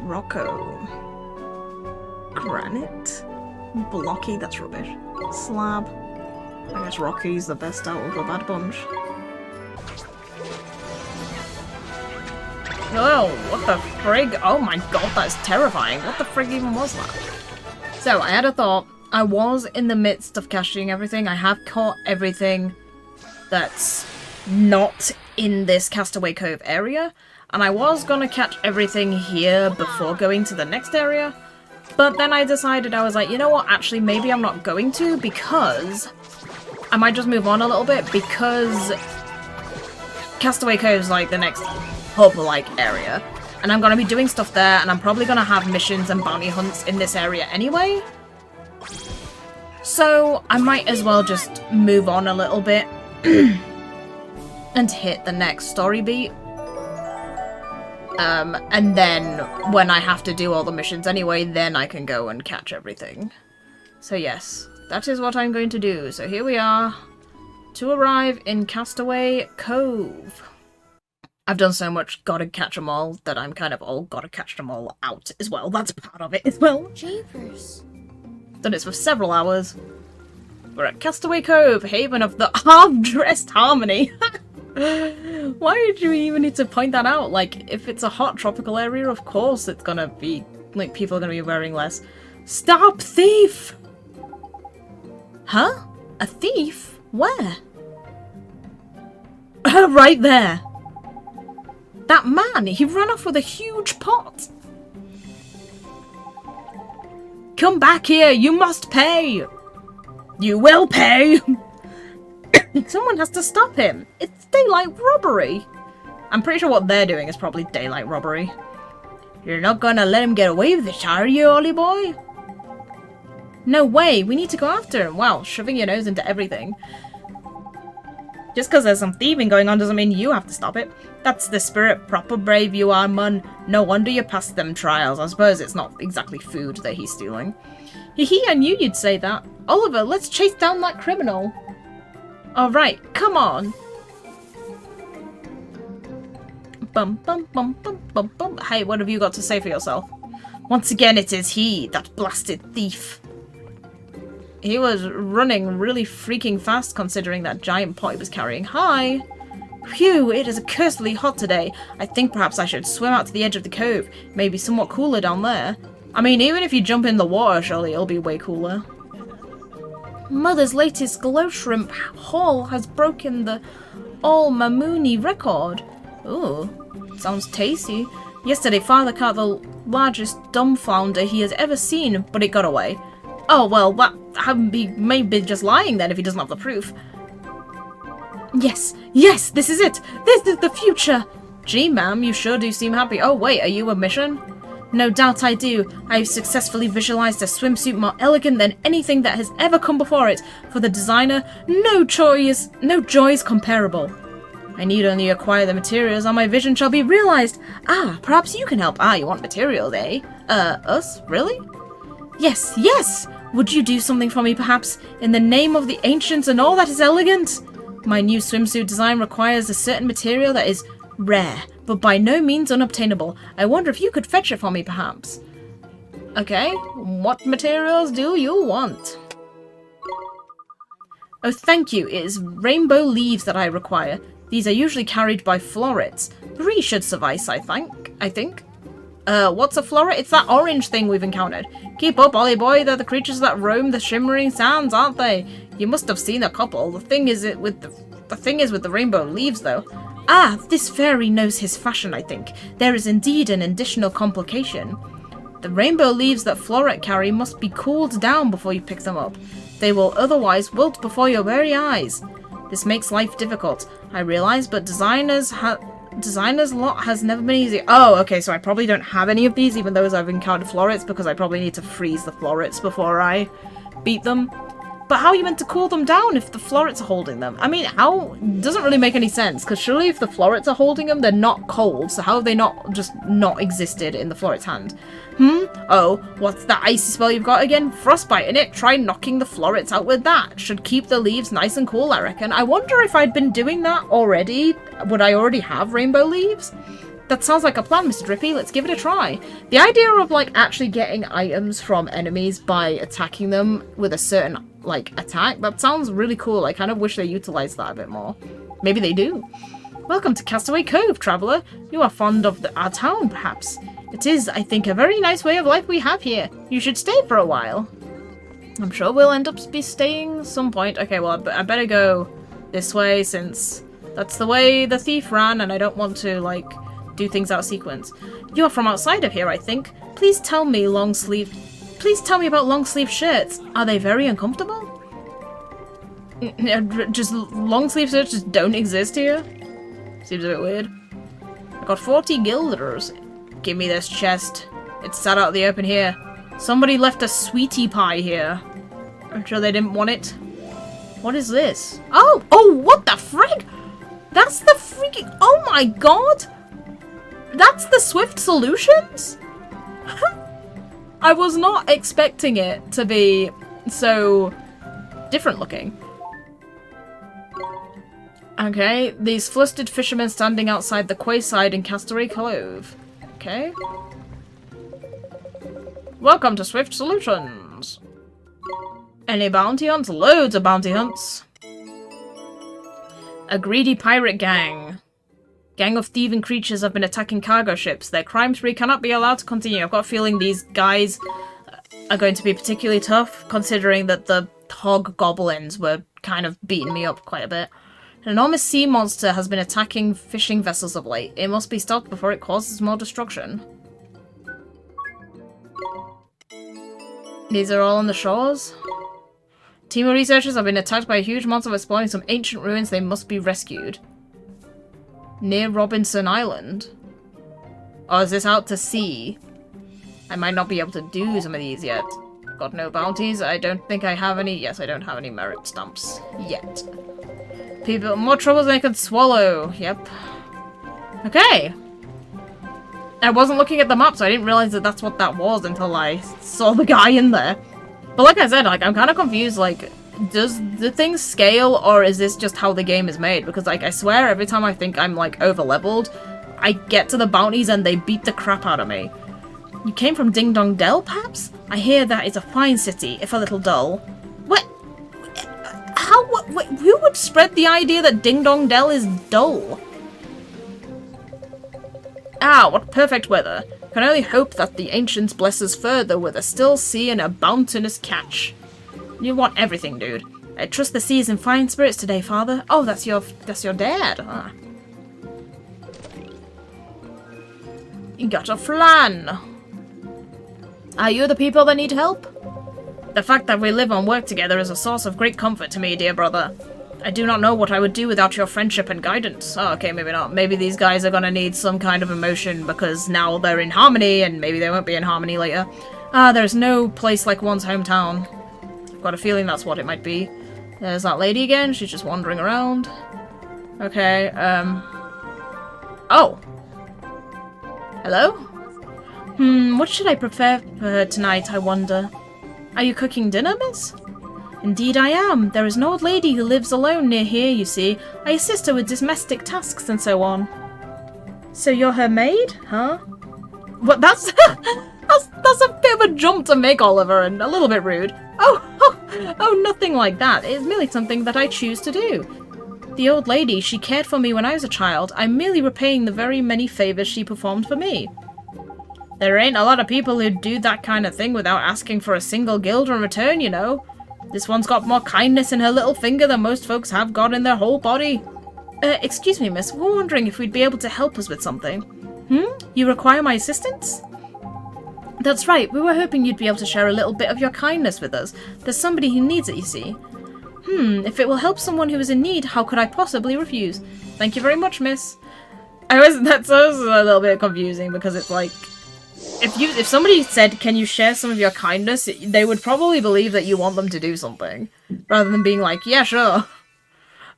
Rocco. Granite? Blocky, that's rubbish. Slab. I guess Rocky's the best out of the bad bunch. Oh, what the frig? Oh my god, that's terrifying. What the frig even was that? So, I had a thought. I was in the midst of catching everything. I have caught everything that's not in this Castaway Cove area. And I was gonna catch everything here before going to the next area. But then I decided, I was like, you know what, actually maybe I'm not going to, because I might just move on a little bit, because Castaway Cove's like the next hub-like area. And I'm gonna be doing stuff there, and I'm probably gonna have missions and bounty hunts in this area anyway. So I might as well just move on a little bit and hit the next story beat. And then when I have to do all the missions anyway, then I can go and catch everything. So yes, that is what I'm going to do. So here we are, to arrive in Castaway Cove. I've done so much gotta catch them all that I'm kind of all gotta catch them all out as well. That's part of it as well. Jeepers. Done this for several hours. We're at Castaway Cove, haven of the half-dressed harmony. Why did you even need to point that out? Like, if it's a hot tropical area, of course it's gonna be, like, people are gonna be wearing less. Stop, thief! Huh? A thief? Where? Right there! That man, he ran off with a huge pot! Come back here, you must pay! You will pay! Someone has to stop him. It's daylight robbery. I'm pretty sure what they're doing is probably daylight robbery. You're not gonna let him get away with it, are you, Ollie boy? No way, we need to go after him. Wow, shoving your nose into everything. Just because there's some thieving going on doesn't mean you have to stop it. That's the spirit. Proper brave you are, mun. No wonder you passed them trials. I suppose it's not exactly food that he's stealing. Hee, I knew you'd say that. Oliver, let's chase down that criminal. Alright, come on. Bum bum bum bum bum bum. Hey, what have you got to say for yourself? Once again, it is he, that blasted thief. He was running really freaking fast considering that giant pot he was carrying. Hi! Phew, it is cursedly hot today. I think perhaps I should swim out to the edge of the cove. Maybe somewhat cooler down there. I mean, even if you jump in the water, surely it'll be way cooler. Mother's latest glow shrimp haul has broken the Al-Mamouni record. Ooh, sounds tasty. Yesterday, Father caught the largest dumbflounder he has ever seen, but it got away. Oh, well, he may be just lying then if he doesn't have the proof. Yes, yes, this is it. This is the future. Gee, ma'am, you sure do seem happy. Oh, wait, are you a mission? No doubt I do. I've successfully visualized a swimsuit more elegant than anything that has ever come before it. For the designer, no joy is comparable. I need only acquire the materials and my vision shall be realized. Ah, perhaps you can help. Ah, you want materials, eh? Us? Really? Yes, yes! Would you do something for me, perhaps? In the name of the ancients and all that is elegant? My new swimsuit design requires a certain material that is rare, but by no means unobtainable. I wonder if you could fetch it for me, perhaps. Okay, what materials do you want? Oh, thank you. It is rainbow leaves that I require. These are usually carried by florets. 3 should suffice, I think. What's a floret? It's that orange thing we've encountered. Keep up, Ollie boy. They're the creatures that roam the shimmering sands, aren't they? You must have seen a couple. The thing is with the rainbow leaves, though. Ah, this fairy knows his fashion, I think. There is indeed an additional complication. The rainbow leaves that floret carry must be cooled down before you pick them up. They will otherwise wilt before your very eyes. This makes life difficult, I realize, but designer's lot has never been easy. Oh, okay, so I probably don't have any of these, even though I've encountered florets, because I probably need to freeze the florets before I beat them. But how are you meant to cool them down if the florets are holding them? I mean, how? Doesn't really make any sense, because surely if the florets are holding them, they're not cold, so how have they not existed in the floret's hand? Oh, what's that icy spell you've got again? Frostbite in it? Try knocking the florets out with that. Should keep the leaves nice and cool, I reckon. I wonder if I'd been doing that already. Would I already have rainbow leaves? That sounds like a plan, Mr. Drippy. Let's give it a try. The idea of, like, actually getting items from enemies by attacking them with a certain, like, attack, that sounds really cool. I kind of wish they utilized that a bit more. Maybe they do. Welcome to Castaway Cove, traveller. You are fond of our town, perhaps. It is, I think, a very nice way of life we have here. You should stay for a while. I'm sure we'll end up staying some point. Okay, well, I better go this way since that's the way the thief ran and I don't want to, like, do things out of sequence. You're from outside of here, I think. Please tell me about long-sleeve shirts. Are they very uncomfortable? Just long-sleeve shirts just don't exist here? Seems a bit weird. I got 40 guilders. Give me this chest. It's sat out in the open here. Somebody left a sweetie pie here. I'm sure they didn't want it. What is this? Oh! Oh, what the frig? That's the freaking... Oh my god! That's the Swift Solutions? I was not expecting it to be so different looking. Okay, these flustered fishermen standing outside the quayside in Castaway Cove. Okay. Welcome to Swift Solutions. Any bounty hunts? Loads of bounty hunts. A greedy pirate gang. Gang of thieving creatures have been attacking cargo ships. Their crime spree cannot be allowed to continue. I've got a feeling these guys are going to be particularly tough, considering that the hog goblins were kind of beating me up quite a bit. An enormous sea monster has been attacking fishing vessels of late. It must be stopped before it causes more destruction. These are all on the shores. Team of researchers have been attacked by a huge monster exploring some ancient ruins. They must be rescued. Near Robinson Island? Or is this out to sea? I might not be able to do some of these yet. Got no bounties. I don't think I have any. Yes, I don't have any merit stamps yet. People, more troubles than I could swallow. Yep. Okay. I wasn't looking at the map, so I didn't realize that that's what that was until I saw the guy in there. But like I said, like, I'm kind of confused, like, does the thing scale, or is this just how the game is made? Because, like, I swear every time I think I'm, like, over-leveled, I get to the bounties and they beat the crap out of me. You came from Ding Dong Dell, perhaps? I hear that is a fine city, if a little dull. What? How? What, who would spread the idea that Ding Dong Dell is dull? Ah, what perfect weather. Can only hope that the ancients bless us further with a still sea and a bounteous catch. You want everything, dude. I trust the sea is in fine spirits today, father. Oh, that's your dad. Ah. You got a flan. Are you the people that need help? The fact that we live and work together is a source of great comfort to me, dear brother. I do not know what I would do without your friendship and guidance. Oh, okay, maybe not. Maybe these guys are gonna need some kind of emotion because now they're in harmony and maybe they won't be in harmony later. Ah, there's no place like one's hometown. I've got a feeling that's what it might be. There's that lady again. She's just wandering around. Okay, Oh! Hello? What should I prepare for her tonight, I wonder? Are you cooking dinner, miss? Indeed I am. There is an old lady who lives alone near here, you see. I assist her with domestic tasks and so on. So you're her maid, huh? What, that's a bit of a jump to make, Oliver, and a little bit rude. Oh, nothing like that. It's merely something that I choose to do. The old lady, she cared for me when I was a child. I'm merely repaying the very many favors she performed for me. There ain't a lot of people who do that kind of thing without asking for a single guilder in return, you know. This one's got more kindness in her little finger than most folks have got in their whole body. Excuse me, miss. We're wondering if we'd be able to help us with something. You require my assistance? That's right. We were hoping you'd be able to share a little bit of your kindness with us. There's somebody who needs it, you see. If it will help someone who is in need, how could I possibly refuse? Thank you very much, miss. That's also a little bit confusing because it's like, if somebody said, can you share some of your kindness, they would probably believe that you want them to do something, rather than being like, yeah, sure.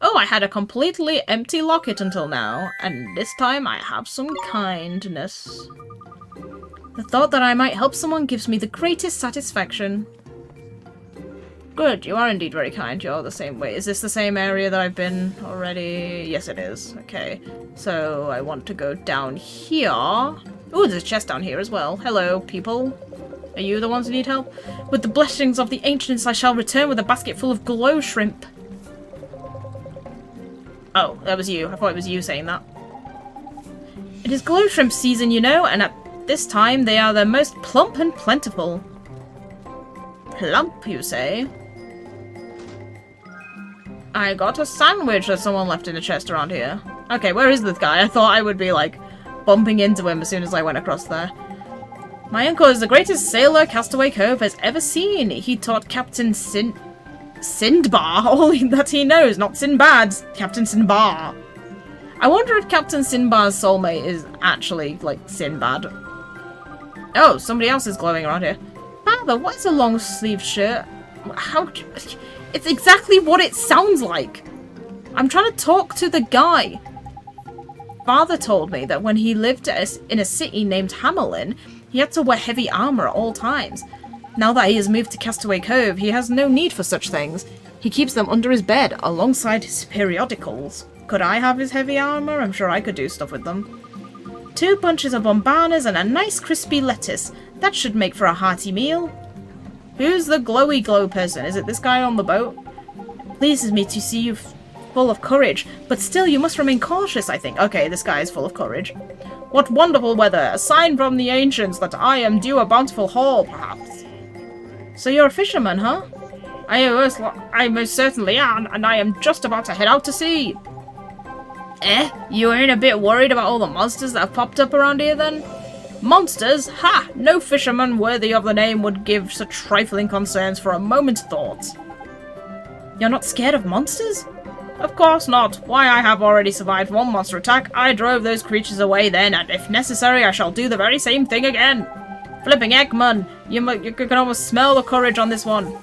Oh, I had a completely empty locket until now, and this time I have some kindness. The thought that I might help someone gives me the greatest satisfaction. Good, you are indeed very kind. You're the same way. Is this the same area that I've been already? Yes, it is. Okay. So, I want to go down here. Ooh, there's a chest down here as well. Hello, people. Are you the ones who need help? With the blessings of the ancients, I shall return with a basket full of glow shrimp. Oh, that was you. I thought it was you saying that. It is glow shrimp season, you know, and at this time they are the most plump and plentiful. Plump, you say? I got a sandwich that someone left in a chest around here. Okay, where is this guy? I thought I would be, like, bumping into him as soon as I went across there. My uncle is the greatest sailor Castaway Cove has ever seen. He taught Captain Sindbar all that he knows, not Sinbad, Captain Sindbar. I wonder if Captain Sinbar's soulmate is actually, like, Sinbad. Oh, somebody else is glowing around here. Father, what is a long-sleeved shirt? How... It's exactly what it sounds like. I'm trying to talk to the guy. Father told me that when he lived in a city named Hamelin, he had to wear heavy armor at all times. Now that he has moved to Castaway Cove, he has no need for such things. He keeps them under his bed, alongside his periodicals. Could I have his heavy armor? I'm sure I could do stuff with them. 2 bunches of bombanas and a nice crispy lettuce. That should make for a hearty meal. Who's the glowy glow person? Is it this guy on the boat? Pleases me to see you full of courage, but still you must remain cautious, I think. Okay, this guy is full of courage. What wonderful weather! A sign from the ancients that I am due a bountiful haul, perhaps. So you're a fisherman, huh? I most certainly am, and I am just about to head out to sea. You ain't a bit worried about all the monsters that have popped up around here, then? Monsters? Ha! No fisherman worthy of the name would give such trifling concerns for a moment's thought. You're not scared of monsters? Of course not. Why, I have already survived one monster attack. I drove those creatures away then, and if necessary, I shall do the very same thing again. Flipping heck, man. You can almost smell the courage on this one.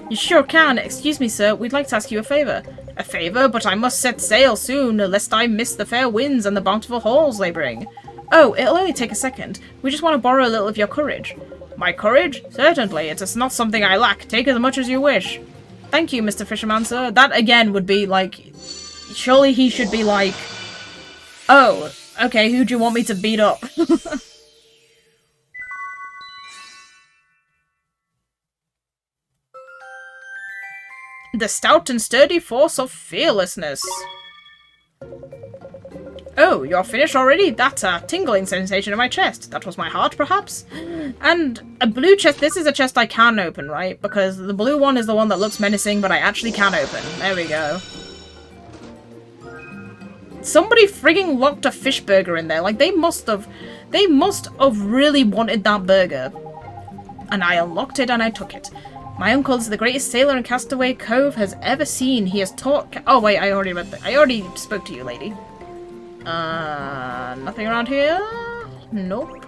You sure can. Excuse me, sir. We'd like to ask you a favour. A favour? But I must set sail soon, lest I miss the fair winds and the bountiful hauls they bring. Oh, it'll only take a second. We just want to borrow a little of your courage. My courage? Certainly. It's not something I lack. Take as much as you wish. Thank you, Mr. Fisherman, sir. That, again, would be, like... Surely he should be like... Oh, okay, who do you want me to beat up? The stout and sturdy force of fearlessness. Oh, you're finished already? That's a tingling sensation in my chest. That was my heart, perhaps? And a blue chest. This is a chest I can open, right? Because the blue one is the one that looks menacing, but I actually can open. There we go. Somebody frigging locked a fish burger in there. Like, they must have really wanted that burger. And I unlocked it and I took it. My uncle is the greatest sailor in Castaway Cove has ever seen. He has taught... Oh, wait, I already read that. I already spoke to you, lady. Nothing around here? Nope.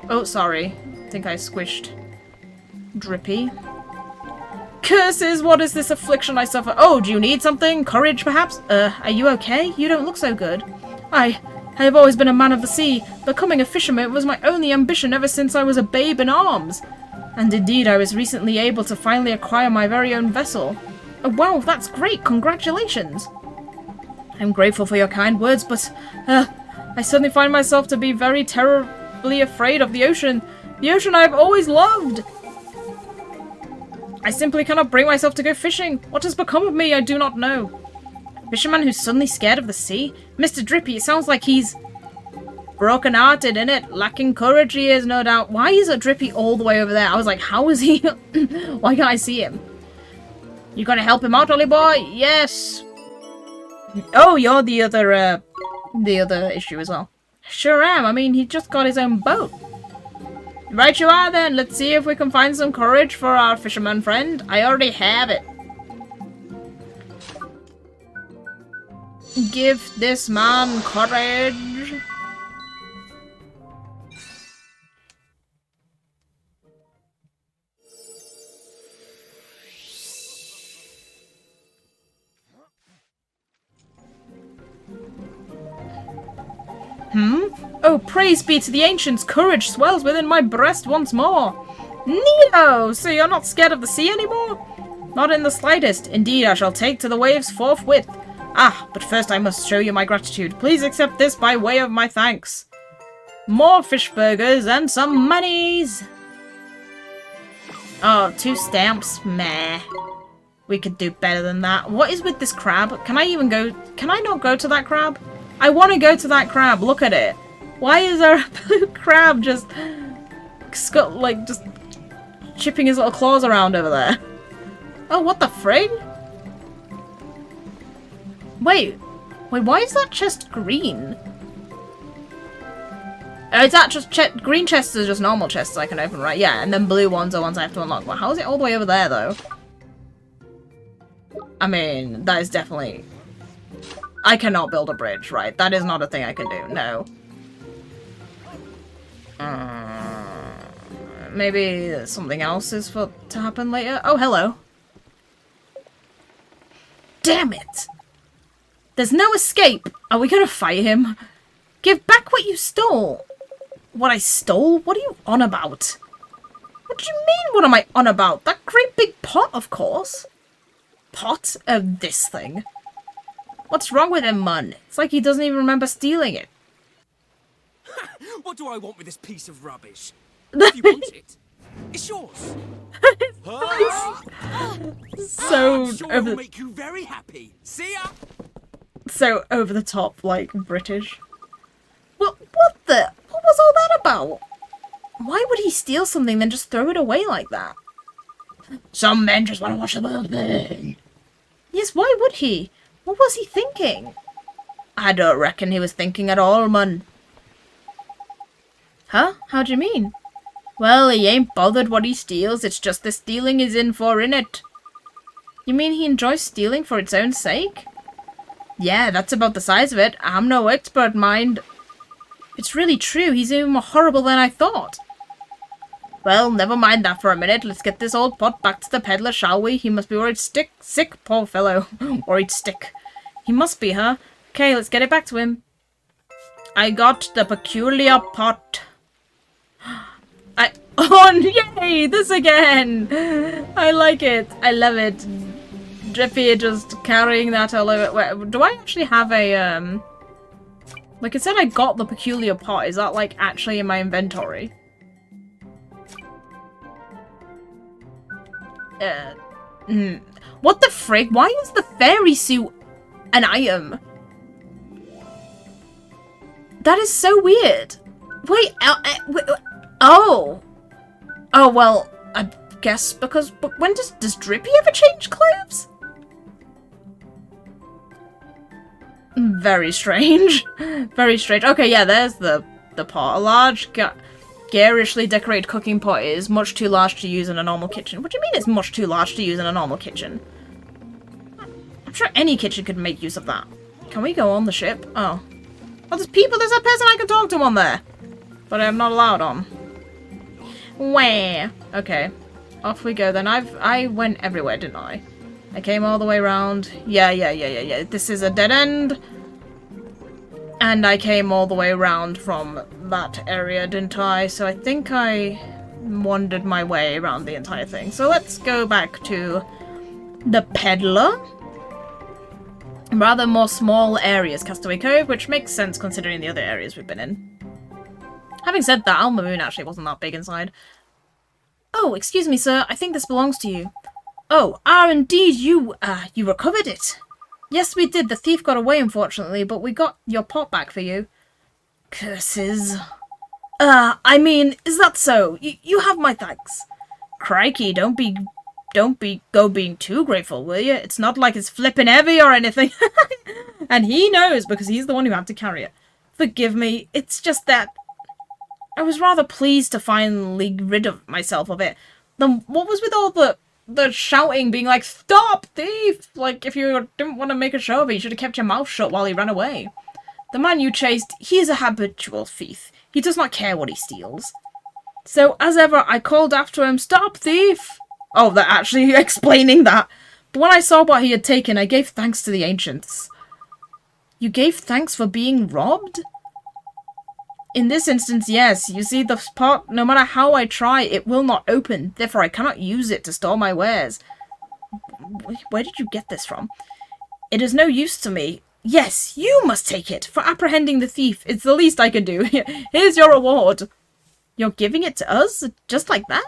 Oh, sorry. I think I squished Drippy. Curses! What is this affliction I suffer? Oh, do you need something? Courage, perhaps? Are you okay? You don't look so good. I have always been a man of the sea. Becoming a fisherman was my only ambition ever since I was a babe in arms. And indeed, I was recently able to finally acquire my very own vessel. Oh, wow, that's great! Congratulations! I'm grateful for your kind words, but, I suddenly find myself to be very terribly afraid of the ocean. The ocean I have always loved! I simply cannot bring myself to go fishing. What has become of me, I do not know. A fisherman who's suddenly scared of the sea? Mr. Drippy, it sounds like he's broken-hearted, innit? Lacking courage he is, no doubt. Why is a Drippy all the way over there? I was like, how is he? Why can't I see him? You gonna help him out, Ollie boy? Yes! Oh, you're the other issue as well. Sure am. I mean, he just got his own boat. Right you are then. Let's see if we can find some courage for our fisherman friend. I already have it. Give this man courage. Oh, praise be to the ancients, courage swells within my breast once more. Neato! So you're not scared of the sea anymore? Not in the slightest. Indeed, I shall take to the waves forthwith. Ah, but first I must show you my gratitude. Please accept this by way of my thanks. More fish burgers and some monies. Oh, 2 stamps? Meh. We could do better than that. What is with this crab? Can I even go? Can I not go to that crab? I want to go to that crab. Look at it. Why is there a blue crab just just chipping his little claws around over there? Oh, what the frig? Wait, why is that chest green? Oh, is that just green chests are just normal chests I can open, right? Yeah, and then blue ones are ones I have to unlock. But how is it all the way over there, though? I mean, that is definitely... I cannot build a bridge, right? That is not a thing I can do, no. Maybe something else is to happen later? Oh, hello. Damn it! There's no escape! Are we gonna fight him? Give back what you stole! What I stole? What are you on about? What do you mean, what am I on about? That great big pot, of course. Pot of this thing. What's wrong with him, Mun? It's like he doesn't even remember stealing it. What do I want with this piece of rubbish? If you want it, it's yours. So I'm sure it will make you very happy. See ya. So over the top, like British. What was all that about? Why would he steal something then just throw it away like that? Some men just want to watch the world burn. Yes, why would he? What was he thinking? I don't reckon he was thinking at all, Mun. Huh? How do you mean? Well, he ain't bothered what he steals, it's just the stealing he's in for, innit? You mean he enjoys stealing for its own sake? Yeah, that's about the size of it. I'm no expert, mind. It's really true, he's even more horrible than I thought. Well, never mind that for a minute. Let's get this old pot back to the peddler, shall we? He must be worried sick, poor fellow. Worried stick. He must be, huh? Okay, let's get it back to him. I got the peculiar pot. Oh, yay! This again! I like it. I love it. Drippy just carrying that all over. Wait, do I actually have a, like I said, I got the peculiar pot. Is that, like, actually in my inventory? What the frig? Why is the fairy suit an item? That is so weird. Wait, oh. Oh, well, I guess because... But when does Drippy ever change clothes? Very strange. Very strange. Okay, yeah, there's the pot. A large, garishly decorated cooking pot is much too large to use in a normal kitchen. What do you mean it's much too large to use in a normal kitchen? I'm sure any kitchen could make use of that. Can we go on the ship? Oh. Oh, there's a person I can talk to on there. But I'm not allowed on. Where? Okay. Off we go then. I went everywhere, didn't I? I came all the way around. Yeah. This is a dead end. And I came all the way around from that area, didn't I? So I think I wandered my way around the entire thing. So let's go back to the peddler. Rather more small areas, Castaway Cove, which makes sense considering the other areas we've been in. Having said that, Alma Moon actually wasn't that big inside. Oh, excuse me, sir. I think this belongs to you. Oh, indeed, you recovered it. Yes, we did. The thief got away, unfortunately, but we got your pot back for you. Curses. I mean, is that so? You have my thanks. Crikey, don't be being too grateful, will you? It's not like it's flipping heavy or anything. And he knows because he's the one who had to carry it. Forgive me, it's just that I was rather pleased to finally rid of myself of it. Then what was with all the shouting, being like, "Stop, thief!" Like, if you didn't want to make a show of it, you should have kept your mouth shut while he ran away. The man you chased, he is a habitual thief. He does not care what he steals. So, as ever, I called after him, "Stop, thief!" Oh, they're actually explaining that. But when I saw what he had taken, I gave thanks to the ancients. You gave thanks for being robbed? In this instance, yes. You see, the pot, no matter how I try, it will not open. Therefore, I cannot use it to store my wares. Where did you get this from? It is no use to me. Yes, you must take it for apprehending the thief. It's the least I can do. Here's your reward. You're giving it to us? Just like that?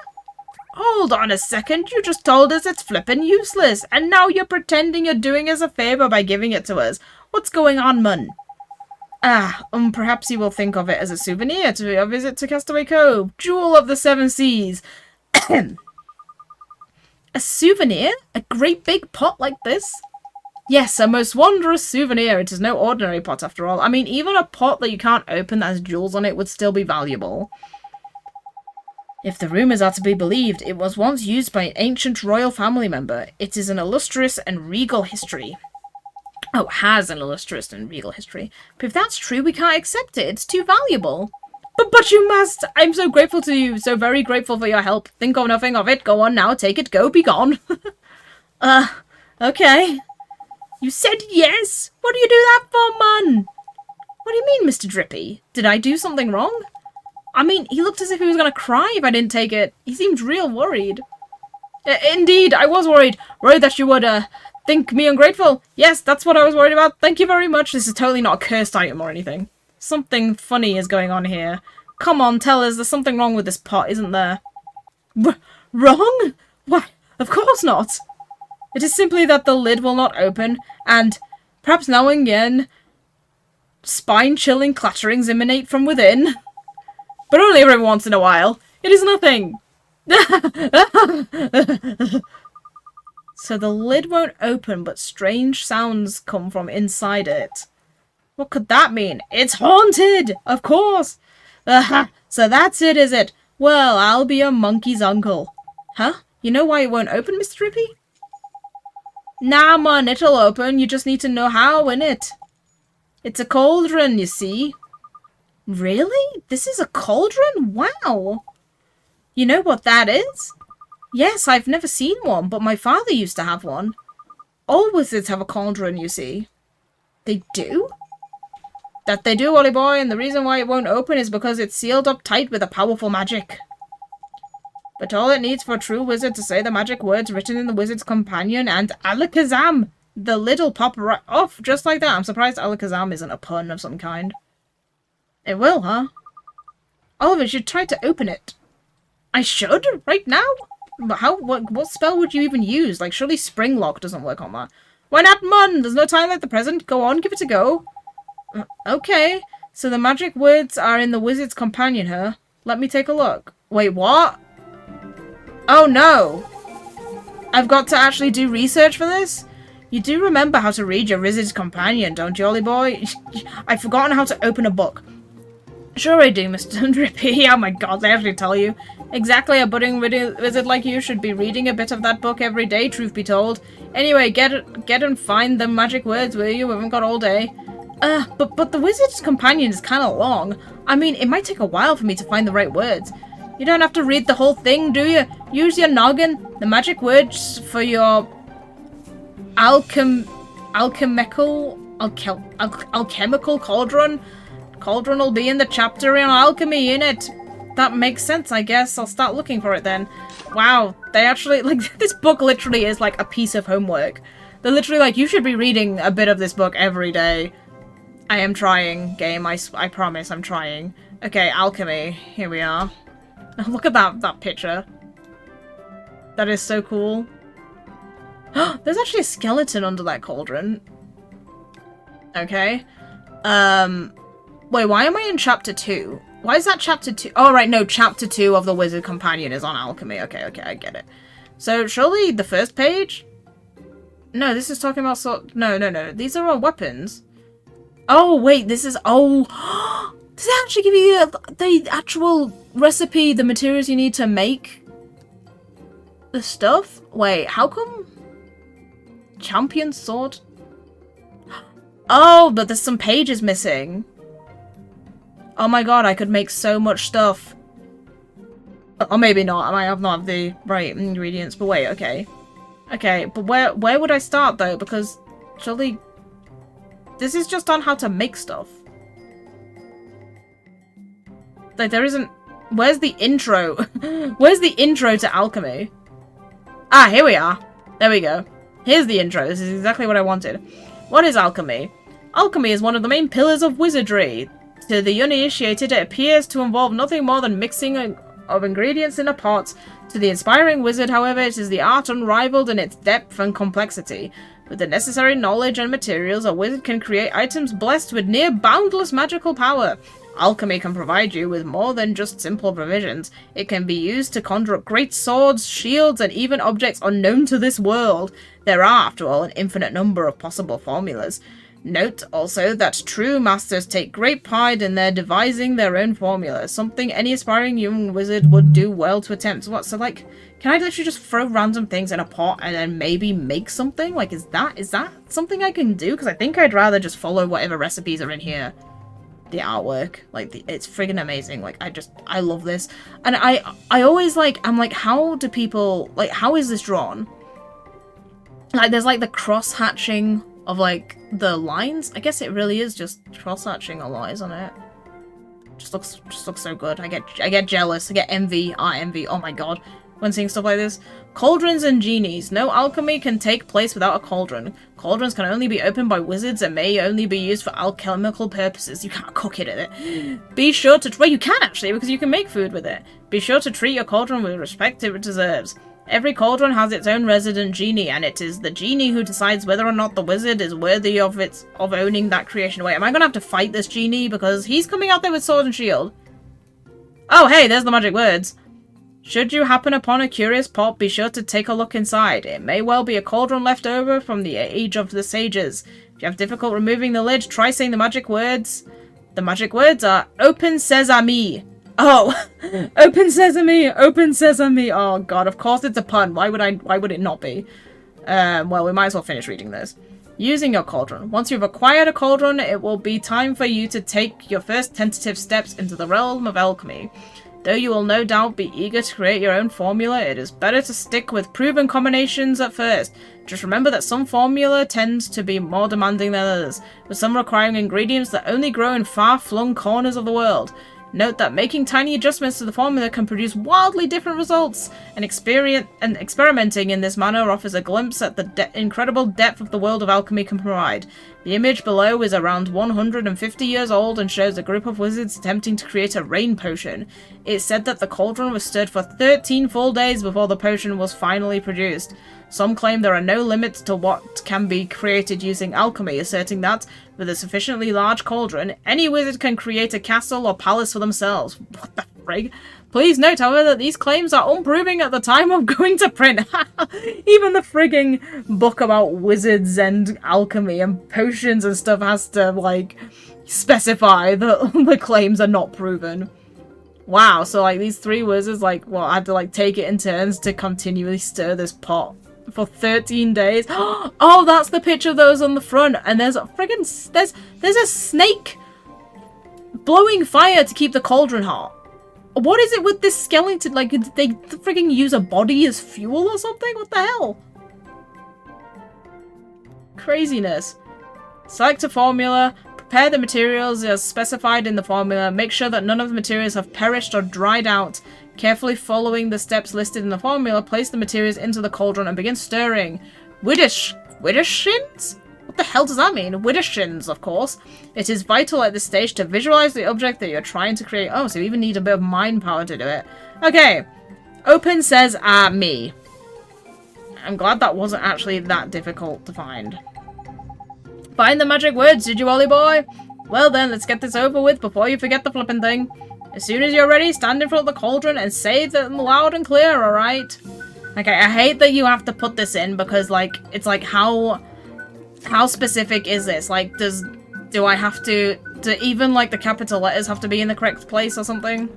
Hold on a second. You just told us it's flippin' useless. And now you're pretending you're doing us a favour by giving it to us. What's going on, mun? Perhaps you will think of it as a souvenir to your visit to Castaway Cove. Jewel of the Seven Seas. A souvenir? A great big pot like this? Yes, a most wondrous souvenir. It is no ordinary pot after all. I mean, even a pot that you can't open that has jewels on it would still be valuable. If the rumours are to be believed, it was once used by an ancient royal family member. It is an illustrious and regal history. Oh, has an illustrious and regal history. But if that's true, we can't accept it. It's too valuable. But you must! I'm so grateful to you. So very grateful for your help. Think of nothing of it. Go on now. Take it. Go. Be gone. Okay. You said yes? What do you do that for, man? What do you mean, Mr. Drippy? Did I do something wrong? I mean, he looked as if he was going to cry if I didn't take it. He seemed real worried. Indeed, I was worried. Worried that you would, think me ungrateful. Yes, that's what I was worried about. Thank you very much. This is totally not a cursed item or anything. Something funny is going on here. Come on, tell us there's something wrong with this pot, isn't there? Wrong? Why, of course not. It is simply that the lid will not open, and perhaps now and again, spine-chilling clatterings emanate from within. But only every once in a while. It is nothing. So the lid won't open, but strange sounds come from inside it. What could that mean? It's haunted! Of course! So that's it, is it? Well, I'll be a monkey's uncle. Huh? You know why it won't open, Mr. Drippy? Nah, man, it'll open. You just need to know how, innit? It's a cauldron, you see. Really? This is a cauldron? Wow. You know what that is? Yes, I've never seen one, but my father used to have one. All wizards have a cauldron, you see. They do? That they do, Ollie boy, and the reason why it won't open is because it's sealed up tight with a powerful magic. But all it needs for a true wizard to say the magic words written in the Wizard's Companion and Alakazam, the lid'll pop right off just like that. I'm surprised Alakazam isn't a pun of some kind. It will, huh? Oliver, you should try to open it. I should? Right now? But how? What spell would you even use? Like, surely Springlock doesn't work on that. Why not, Mun? There's no time like the present. Go on, give it a go. Okay. So the magic words are in the Wizard's Companion, huh? Let me take a look. Wait, what? Oh no! I've got to actually do research for this? You do remember how to read your Wizard's Companion, don't you, Ollie boy? I've forgotten how to open a book. Sure I do, Mr. Drippy. Oh my god, they actually tell you. Exactly, a budding wizard like you should be reading a bit of that book every day, truth be told. Anyway, get and find the magic words, will you? We haven't got all day. But the Wizard's Companion is kind of long. I mean, it might take a while for me to find the right words. You don't have to read the whole thing, do you? Use your noggin. The magic words for your alchemical cauldron. Cauldron will be in the chapter on alchemy, innit? That makes sense, I guess. I'll start looking for it then. Wow, they actually, like, this book literally is like a piece of homework. They're literally like, you should be reading a bit of this book every day. I am trying, game. I promise I'm trying. Okay, alchemy. Here we are. Look at that picture. That is so cool. There's actually a skeleton under that cauldron. Okay. Wait, why am I in chapter 2? Why is that chapter 2? Oh, right, no, chapter 2 of the Wizard Companion is on alchemy. Okay, I get it. So, surely the first page? No, this is talking about No. These are all weapons. Oh, wait, this is... Oh... Does it actually give you the actual recipe, the materials you need to make the stuff? Wait, how come? Champion sword? Oh, but there's some pages missing. Oh my god, I could make so much stuff. Or maybe not. I might not have the right ingredients, but wait, okay. Okay, but where would I start though? Because surely this is just on how to make stuff. Like, there isn't... Where's the intro? Where's the intro to alchemy? Ah, here we are. There we go. Here's the intro. This is exactly what I wanted. What is alchemy? Alchemy is one of the main pillars of wizardry. To the uninitiated, it appears to involve nothing more than mixing of ingredients in a pot. To the inspiring wizard, however, it is the art unrivaled in its depth and complexity. With the necessary knowledge and materials, a wizard can create items blessed with near boundless magical power. Alchemy can provide you with more than just simple provisions. It can be used to conjure up great swords, shields, and even objects unknown to this world. There are, after all, an infinite number of possible formulas. Note also that true masters take great pride in their devising their own formulas, something any aspiring young wizard would do well to attempt. What, so like, can I literally just throw random things in a pot and then maybe make something? Like, is that something I can do? Because I think I'd rather just follow whatever recipes are in here. The artwork, like, it's friggin' amazing. Like, I love this. And I always, like, I'm like, how do people, like, how is this drawn? Like, there's, like, the cross-hatching of, like, the lines. I guess it really is just cross-hatching a lot, isn't it? Just looks so good. I get jealous. I get envy. Envy. Oh my god. When seeing stuff like this. Cauldrons and genies. No alchemy can take place without a cauldron. Cauldrons can only be opened by wizards and may only be used for alchemical purposes. You can't cook it in it. Be sure to... Well, you can actually, because you can make food with it. Be sure to treat your cauldron with respect it deserves. Every cauldron has its own resident genie, and it is the genie who decides whether or not the wizard is worthy of owning that creation. Wait, am I gonna have to fight this genie? Because he's coming out there with sword and shield. Oh, hey, there's the magic words. Should you happen upon a curious pot, be sure to take a look inside. It may well be a cauldron left over from the age of the sages. If you have difficulty removing the lid, try saying the magic words. The magic words are Open Sesame. Oh, Open Sesame, Open Sesame. Oh god, of course it's a pun. Why would it not be? Well, we might as well finish reading this. Using your cauldron. Once you've acquired a cauldron, it will be time for you to take your first tentative steps into the realm of alchemy. Though you will no doubt be eager to create your own formula, it is better to stick with proven combinations at first. Just remember that some formula tends to be more demanding than others, with some requiring ingredients that only grow in far-flung corners of the world. Note that making tiny adjustments to the formula can produce wildly different results, and experimenting in this manner offers a glimpse at the incredible depth of the world of alchemy can provide. The image below is around 150 years old and shows a group of wizards attempting to create a rain potion. It's said that the cauldron was stirred for 13 full days before the potion was finally produced. Some claim there are no limits to what can be created using alchemy, asserting that, with a sufficiently large cauldron, any wizard can create a castle or palace for themselves. What the frig? Please note, however, that these claims are unproven at the time of going to print. Even the frigging book about wizards and alchemy and potions and stuff has to, like, specify that the claims are not proven. Wow, so, like, these three wizards, like, well, had to, like, take it in turns to continually stir this pot for 13 days. Oh, that's the picture of those on the front. And there's a friggin' there's a snake blowing fire to keep the cauldron hot. What is it with this skeleton? Like, did they friggin' use a body as fuel or something? What the hell? Craziness. Select a formula. Prepare the materials as specified in the formula. Make sure that none of the materials have perished or dried out. Carefully following the steps listed in the formula, place the materials into the cauldron and begin stirring. Widdershins? What the hell does that mean? Widdershins, of course. It is vital at this stage to visualize the object that you're trying to create. Oh, so you even need a bit of mind power to do it. Okay. Open says, me. I'm glad that wasn't actually that difficult to find. Find the magic words, did you, Ollie boy? Well then, let's get this over with before you forget the flippin' thing. As soon as you're ready, stand in front of the cauldron and say them loud and clear, alright? Okay, I hate that you have to put this in because, like, it's like, how specific is this? Like, do I have to even, like, the capital letters have to be in the correct place or something?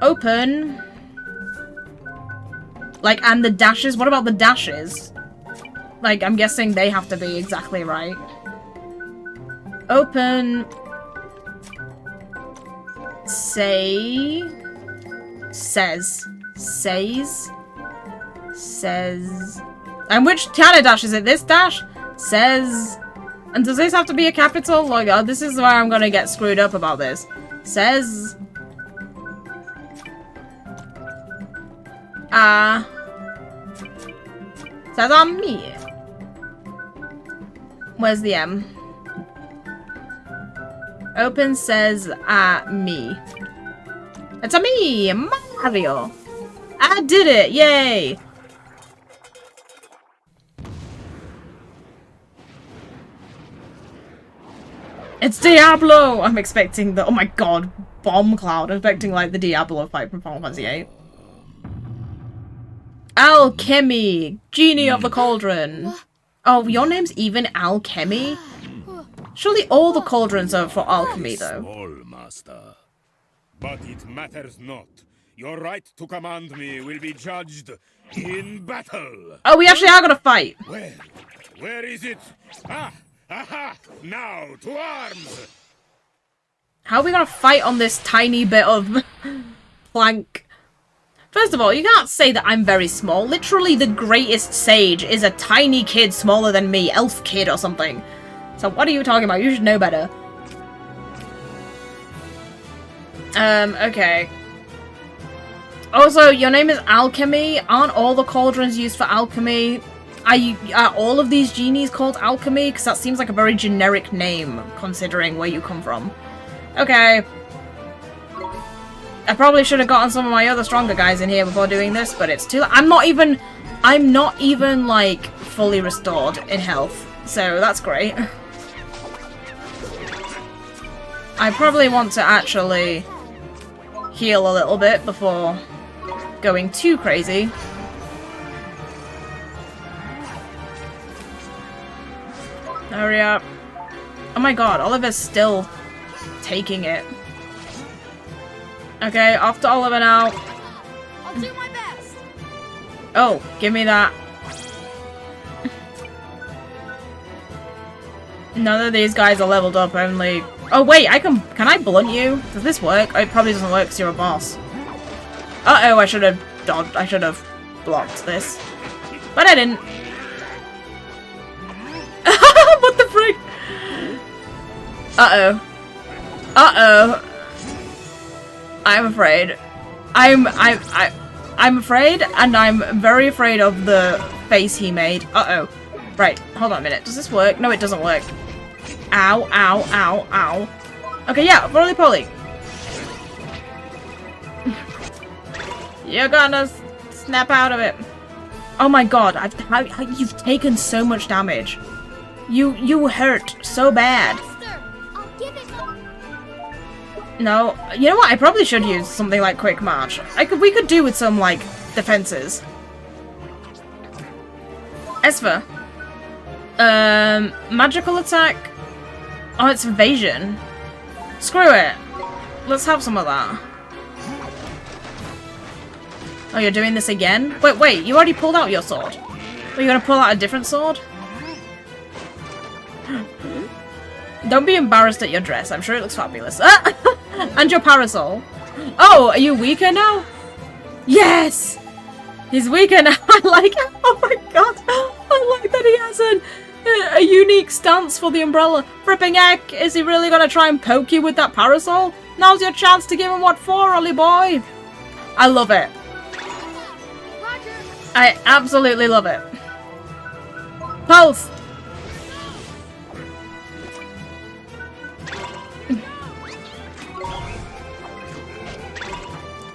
Open. Like, and the dashes? What about the dashes? Like, I'm guessing they have to be exactly right. Open. Says. And which kind of dash is it? This dash? Says. And does this have to be a capital? Like, oh, this is where I'm gonna get screwed up about this. Says. Says on me. Where's the M? Open says me. It's a me, Mario. I did it, yay! It's Diablo! I'm expecting the, oh my god, bomb cloud. I'm expecting like the Diablo fight from Final Fantasy VIII. Al-Khemi, Genie of the Cauldron. Oh, your name's even Al-Khemi? Surely all the cauldrons are for alchemy, though. Small master. But it matters not. Your right to command me will be judged in battle. Oh, we actually are gonna fight. Where is it? Ah! Aha! Now, to arms! How are we gonna fight on this tiny bit of plank? First of all, you can't say that I'm very small. Literally, the greatest sage is a tiny kid smaller than me, elf kid or something. So what are you talking about? You should know better. Okay. Also, your name is Al-Khemi. Aren't all the cauldrons used for alchemy? Are all of these genies called Alchemy? Because that seems like a very generic name, considering where you come from. Okay. I probably should have gotten some of my other stronger guys in here before doing this, but it's too... I'm not even, like, fully restored in health. So, that's great. I probably want to actually heal a little bit before going too crazy. Hurry up. Oh my god, Oliver's still taking it. Okay, off to Oliver now. I'll do my best. Oh, give me that. None of these guys are leveled up, only... Oh wait, can I blunt you? Does this work? Oh, it probably doesn't work because you're a boss. Uh-oh, I should have blocked this. But I didn't. What the frick? Uh-oh. Uh-oh. I'm afraid. I'm afraid, and I'm very afraid of the face he made. Uh-oh. Right, hold on a minute. Does this work? No, it doesn't work. Ow, ow, ow, ow. Okay, yeah, roly-poly. You're gonna snap out of it. Oh my god, you've taken so much damage. You hurt so bad. No, you know what? I probably should use something like Quick March. We could do with some, like, defenses. Esper. Magical attack. Oh, it's evasion. Screw it. Let's have some of that. Oh, you're doing this again? Wait, you already pulled out your sword. Are you gonna pull out a different sword? Don't be embarrassed at your dress. I'm sure it looks fabulous. And your parasol. Oh, are you weaker now? Yes! He's weaker now. I like it. Oh my god. I like that he has a unique stance for the umbrella. Fripping heck. Is he really going to try and poke you with that parasol? Now's your chance to give him what for, Ollie boy. I love it. Roger. I absolutely love it. Pulse.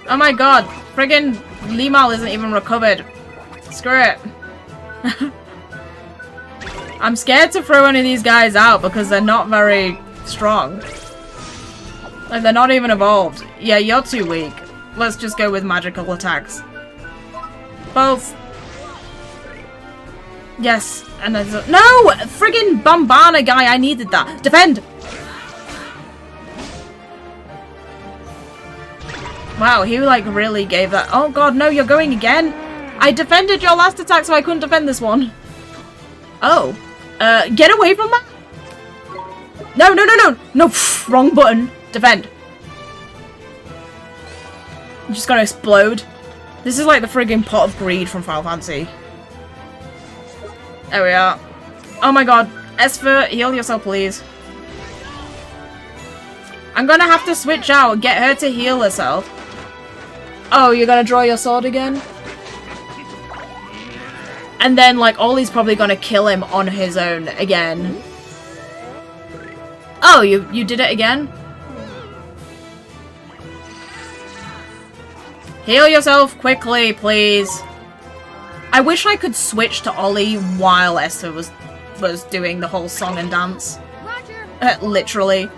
Oh my god, friggin' Limal isn't even recovered. Screw it. I'm scared to throw any of these guys out because they're not very strong. Like, they're not even evolved. Yeah, you're too weak. Let's just go with magical attacks. Both. Yes, and there's a— No! Friggin' Bombana guy, I needed that. Defend! Wow, he like really gave that— Oh god, no, you're going again? I defended your last attack, so I couldn't defend this one. Oh. Get away from that! No, no, no, no! No, pff, wrong button. Defend. I'm just gonna explode. This is like the friggin' pot of greed from Final Fantasy. There we are. Oh my god. Esper, heal yourself, please. I'm gonna have to switch out. Get her to heal herself. Oh, you're gonna draw your sword again? And then, like, Ollie's probably gonna kill him on his own again. Oh, you did it again? Heal yourself quickly, please. I wish I could switch to Ollie while Esther was doing the whole song and dance. Roger. Literally.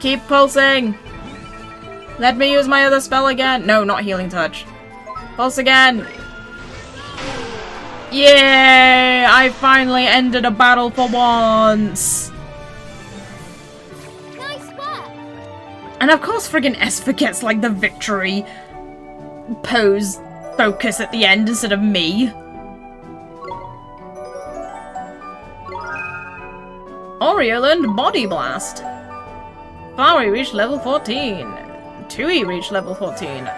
Keep pulsing. Let me use my other spell again. No, not healing touch. Pulse again. Yay! I finally ended a battle for once. Nice work. And of course friggin' Esper gets like the victory pose focus at the end instead of me. Oriole and Body Blast. Flowery reached level 14. Tui reached level 14.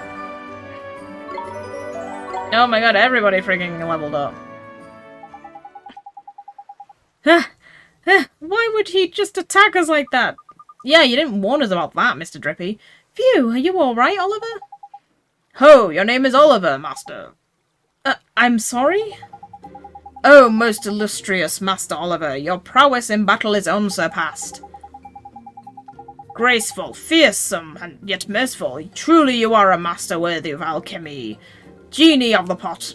Oh my god, everybody freaking leveled up. Why would he just attack us like that? Yeah, you didn't warn us about that, Mr. Drippy. Phew, are you alright, Oliver? Ho, your name is Oliver, Master. I'm sorry? Oh, most illustrious Master Oliver, your prowess in battle is unsurpassed. Graceful, fearsome, and yet merciful, truly you are a master worthy of Al-Khemi. Genie of the pot.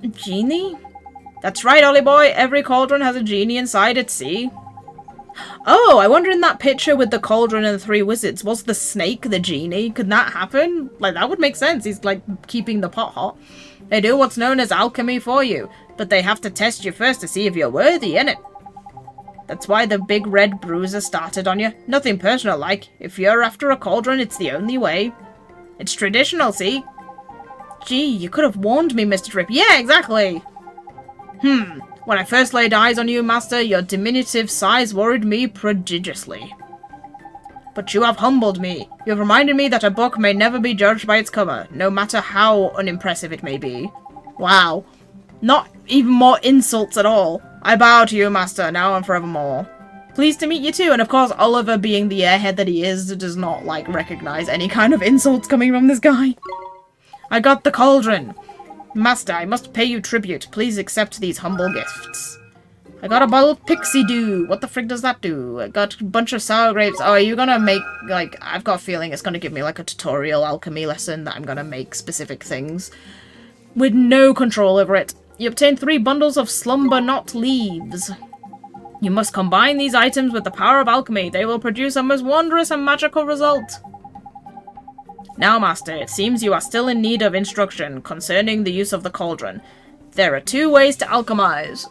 Genie? That's right, Ollie boy, every cauldron has a genie inside it, see? Oh, I wonder in that picture with the cauldron and the 3 wizards, was the snake the genie? Could that happen? Like, that would make sense, he's like keeping the pot hot. They do what's known as alchemy for you, but they have to test you first to see if you're worthy, innit? That's why the big red bruiser started on you. Nothing personal like. If you're after a cauldron, it's the only way. It's traditional, see? Gee, you could have warned me, Mr. Drip. Yeah, exactly! When I first laid eyes on you, Master, your diminutive size worried me prodigiously. But you have humbled me. You have reminded me that a book may never be judged by its cover, no matter how unimpressive it may be. Wow. Not even more insults at all. I bow to you, Master, now and forevermore. Pleased to meet you too, and of course Oliver, being the airhead that he is, does not, like, recognize any kind of insults coming from this guy. I got the cauldron. Master, I must pay you tribute. Please accept these humble gifts. I got a bottle of pixie dew. What the frick does that do? I got a bunch of sour grapes. Oh, are you gonna make, like, I've got a feeling it's gonna give me, like, a tutorial alchemy lesson that I'm gonna make specific things with no control over it. You obtain 3 bundles of slumber knot leaves. You must combine these items with the power of alchemy. They will produce a most wondrous and magical result. Now, Master, it seems you are still in need of instruction concerning the use of the cauldron. There are 2 ways to alchemize.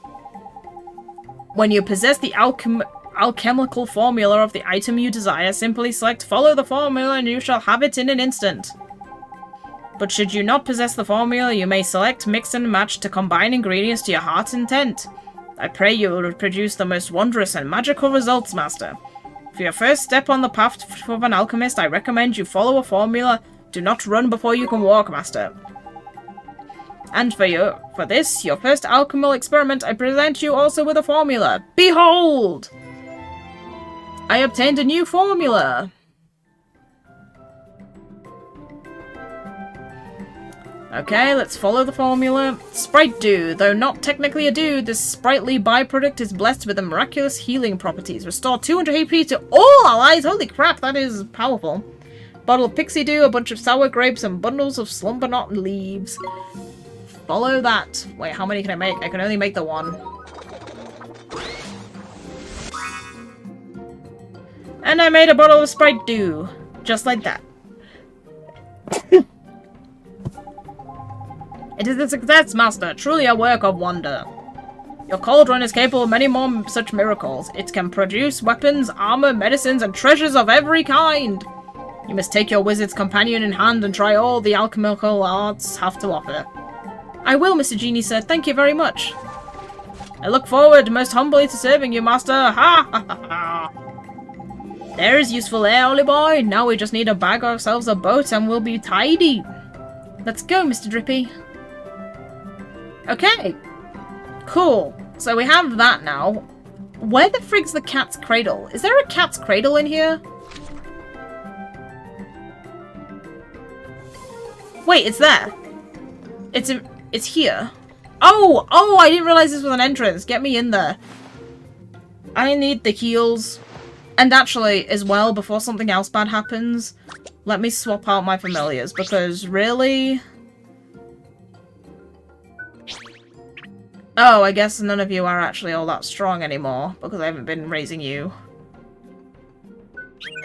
When you possess the alchemical formula of the item you desire, simply select follow the formula and you shall have it in an instant. But should you not possess the formula, you may select mix and match to combine ingredients to your heart's intent. I pray you will produce the most wondrous and magical results, Master. For your first step on the path of an alchemist, I recommend you follow a formula. Do not run before you can walk, Master. And for this, your first alchemical experiment, I present you also with a formula. Behold! I obtained a new formula. Okay, let's follow the formula. Sprite Dew. Though not technically a dew, this sprightly byproduct is blessed with the miraculous healing properties. Restore 200 HP to all allies. Holy crap, that is powerful. Bottle of Pixie Dew, a bunch of sour grapes, and bundles of slumber knot leaves. Follow that. Wait, how many can I make? I can only make the 1. And I made a bottle of Sprite Dew. Just like that. It is a success, Master. Truly a work of wonder. Your cauldron is capable of many more such miracles. It can produce weapons, armor, medicines, and treasures of every kind. You must take your wizard's companion in hand and try all the alchemical arts have to offer. I will, Mr. Genie, sir. Thank you very much. I look forward most humbly to serving you, Master. Ha ha ha ha. There is useful air, Ollie boy. Now we just need to bag ourselves a boat and we'll be tidy. Let's go, Mr. Drippy. Okay. Cool. So we have that now. Where the frig's the cat's cradle? Is there a cat's cradle in here? Wait, it's there. It's here. Oh, I didn't realize this was an entrance. Get me in there. I need the heals. And actually, as well, before something else bad happens, let me swap out my familiars, because really... Oh, I guess none of you are actually all that strong anymore, because I haven't been raising you.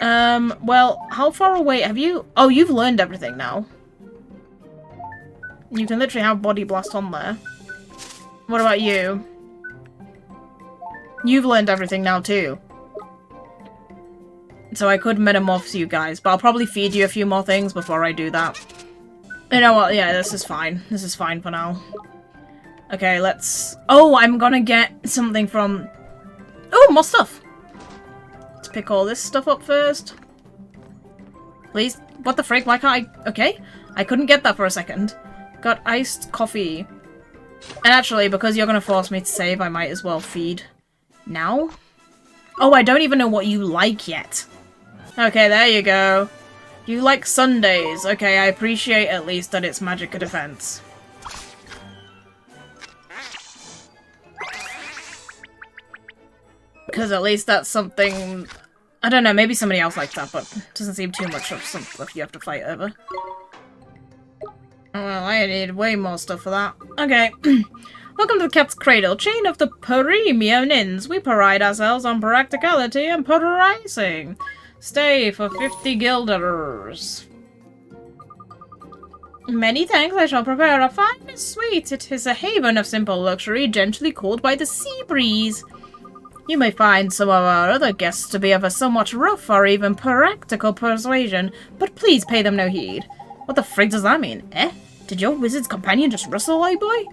Well, how far away have you... Oh, you've learned everything now. You can literally have Body Blast on there. What about you? You've learned everything now too. So I could metamorphose you guys, but I'll probably feed you a few more things before I do that. You know what? Yeah, this is fine. This is fine for now. Okay, let's... Oh, I'm gonna get something from... Oh, more stuff! Let's pick all this stuff up first. Please? What the frick? Why can't I... Okay. I couldn't get that for a second. Got iced coffee. And actually, because you're gonna force me to save, I might as well feed now. Oh, I don't even know what you like yet. Okay, there you go. You like Sundays. Okay, I appreciate at least that it's magic defense. Because at least that's something... I don't know, maybe somebody else likes that, but it doesn't seem too much of some stuff you have to fight over. Well, I need way more stuff for that. Okay. Welcome to the Cat's Cradle, chain of the Premium Inns. We pride ourselves on practicality and pricing. Stay for 50 guilders. Many thanks, I shall prepare a fine suite. It is a haven of simple luxury, gently cooled by the sea breeze. You may find some of our other guests to be of a somewhat rough or even practical persuasion, but please pay them no heed. What the frig does that mean? Eh? Did your wizard's companion just rustle, old boy?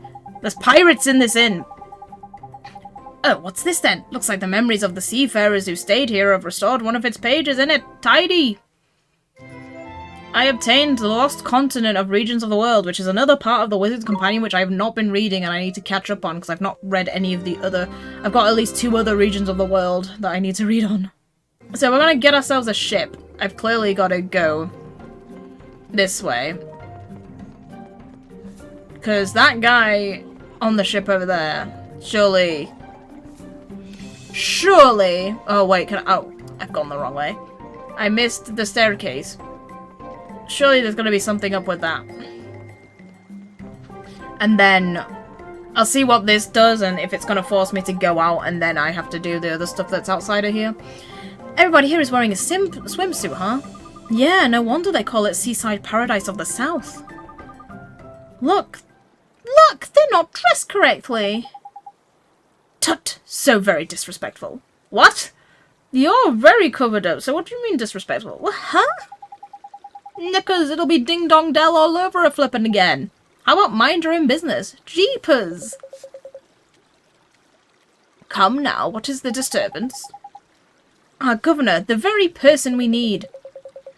There's pirates in this inn! Oh, what's this then? Looks like the memories of the seafarers who stayed here have restored one of its pages in it. Tidy! I obtained the lost continent of regions of the world, which is another part of the wizard's companion which I have not been reading and I need to catch up on because I've not read any of the other... I've got at least 2 other regions of the world that I need to read on. So we're gonna get ourselves a ship. I've clearly got to go this way. Because that guy on the ship over there, surely... Oh, wait, can I... Oh, I've gone the wrong way. I missed the staircase. Surely there's going to be something up with that. And then I'll see what this does and if it's going to force me to go out and then I have to do the other stuff that's outside of here. Everybody here is wearing a swimsuit, huh? Yeah, no wonder they call it Seaside Paradise of the South. Look! Look! They're not dressed correctly! Tut! So very disrespectful. What? You're very covered up, so what do you mean disrespectful? What, huh? Knickers, it'll be ding-dong-dell all over a flippin' again. How about mind your own business? Jeepers! Come now, what is the disturbance? Ah, Governor, the very person we need.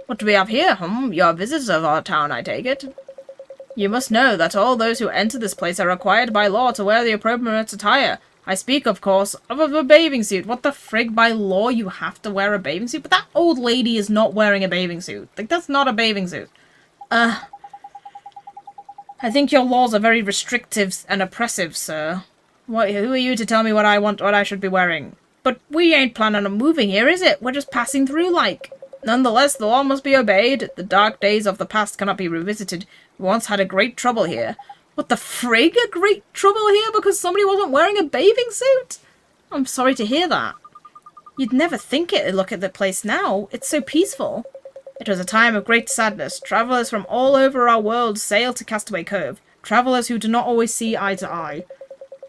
What do we have here, You're visitors of our town, I take it. You must know that all those who enter this place are required by law to wear the appropriate attire. I speak, of course, of a bathing suit. What the frig, by law you have to wear a bathing suit? But that old lady is not wearing a bathing suit. Like, that's not a bathing suit. I think your laws are very restrictive and oppressive, sir. Who are you to tell me what I should be wearing? But we ain't planning on moving here, is it? We're just passing through, like. Nonetheless, the law must be obeyed. The dark days of the past cannot be revisited. We once had a great trouble here. What the frig? A great trouble here because somebody wasn't wearing a bathing suit? I'm sorry to hear that. You'd never think it. Look at the place now. It's so peaceful. It was a time of great sadness. Travellers from all over our world sail to Castaway Cove. Travellers who do not always see eye to eye.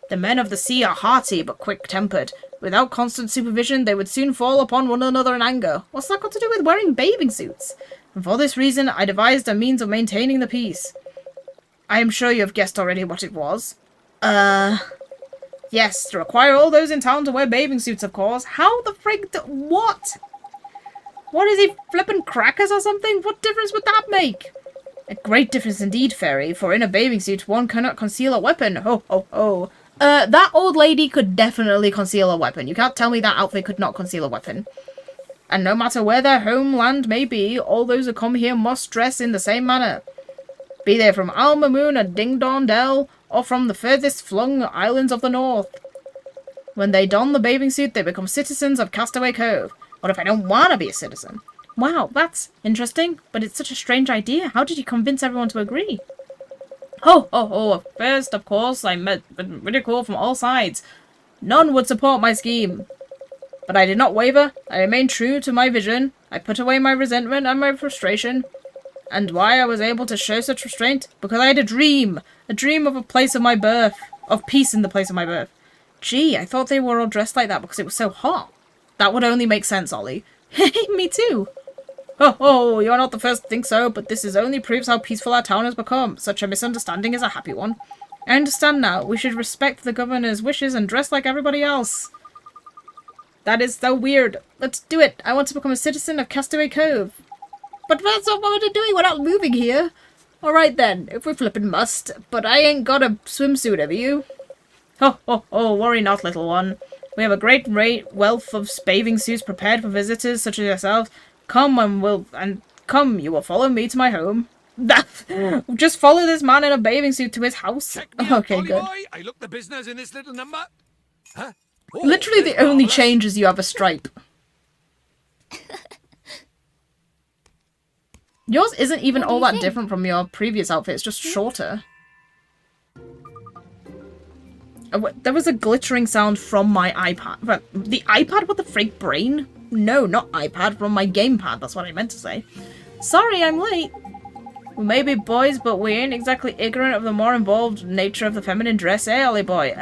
The men of the sea are hearty but quick-tempered. Without constant supervision, they would soon fall upon one another in anger. What's that got to do with wearing bathing suits? And for this reason, I devised a means of maintaining the peace. I am sure you have guessed already what it was. Yes, to require all those in town to wear bathing suits, of course. How the frig what? What is he, flippin' crackers or something? What difference would that make? A great difference indeed, Fairy, for in a bathing suit one cannot conceal a weapon. Ho, ho, ho. That old lady could definitely conceal a weapon. You can't tell me that outfit could not conceal a weapon. And no matter where their homeland may be, all those who come here must dress in the same manner. Be they from Al-Mamoon and Ding-Dong-Dell, or from the furthest flung islands of the north. When they don the bathing suit, they become citizens of Castaway Cove. What if I don't want to be a citizen? Wow, that's interesting, but it's such a strange idea. How did you convince everyone to agree? First, of course, I met ridicule from all sides. None would support my scheme. But I did not waver. I remained true to my vision. I put away my resentment and my frustration. And why I was able to show such restraint? Because I had a dream of a place of my birth, of peace in the place of my birth. Gee, I thought they were all dressed like that because it was so hot. That would only make sense, Ollie. Me too. You're not the first to think so, but this only proves how peaceful our town has become. Such a misunderstanding is a happy one. I understand now. We should respect the governor's wishes and dress like everybody else. That is so weird. Let's do it. I want to become a citizen of Castaway Cove. But that's not what we're doing. We're not moving here. Alright then, if we flippin' must. But I ain't got a swimsuit, have you? Worry not, little one. We have a great wealth of bathing suits prepared for visitors such as yourselves. Come you will follow me to my home. Just follow this man in a bathing suit to his house. Okay, good. Boy. I look the business in this little number. Huh? Literally the only change is you have a stripe. Yours isn't even all that different from your previous outfit, it's just shorter. There was a glittering sound from my iPad. But the iPad? What the freak? Brain? No, not iPad, from my gamepad, that's what I meant to say. Sorry, I'm late. We may be boys, but we ain't exactly ignorant of the more involved nature of the feminine dress, eh, Ollie boy?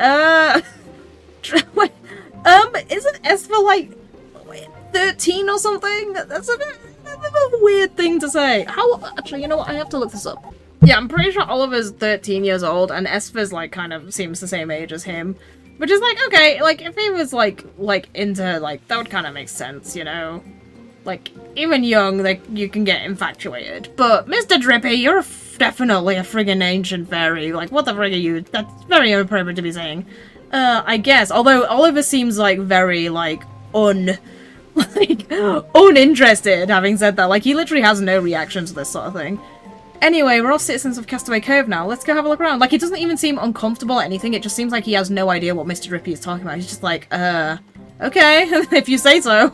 Isn't Esper like 13 or something? That's a bit of a weird thing to say. Actually, you know what? I have to look this up. Yeah, I'm pretty sure Oliver's 13 years old, and Esper's like kind of seems the same age as him. Which is like, okay, like if he was like into like that would kind of make sense, you know? Like even young, like you can get infatuated. But Mr. Drippy, you're definitely a friggin' ancient fairy. Like what the frig are you? That's very inappropriate to be saying. I guess. Although Oliver seems like very like uninterested, having said that. Like he literally has no reaction to this sort of thing. Anyway, we're all citizens of Castaway Cove now. Let's go have a look around. Like, he doesn't even seem uncomfortable or anything. It just seems like he has no idea what Mr. Drippy is talking about. He's just like, okay, if you say so.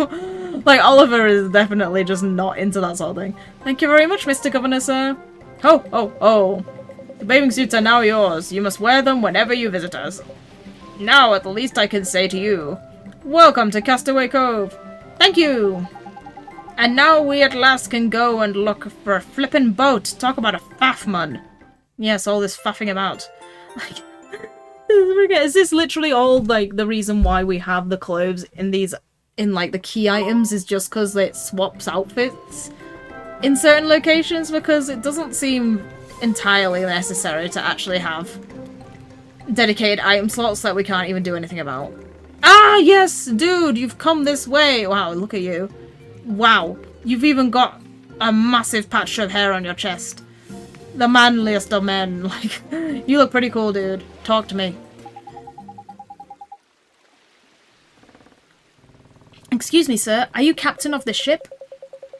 Like, Oliver is definitely just not into that sort of thing. Thank you very much, Mr. Governor, sir. The bathing suits are now yours. You must wear them whenever you visit us. Now, at the least I can say to you, welcome to Castaway Cove. Thank you. And now we at last can go and look for a flippin' boat. Talk about a faff, man. Yes, all this faffing about. Like, is this literally all, like, the reason why we have the clothes in these, in, like, the key items is just because it swaps outfits in certain locations? Because it doesn't seem entirely necessary to actually have dedicated item slots that we can't even do anything about. Ah, yes, dude, you've come this way. Wow, look at you. Wow, you've even got a massive patch of hair on your chest. The manliest of men. Like, you look pretty cool, dude. Talk to me. Excuse me, sir. Are you captain of this ship?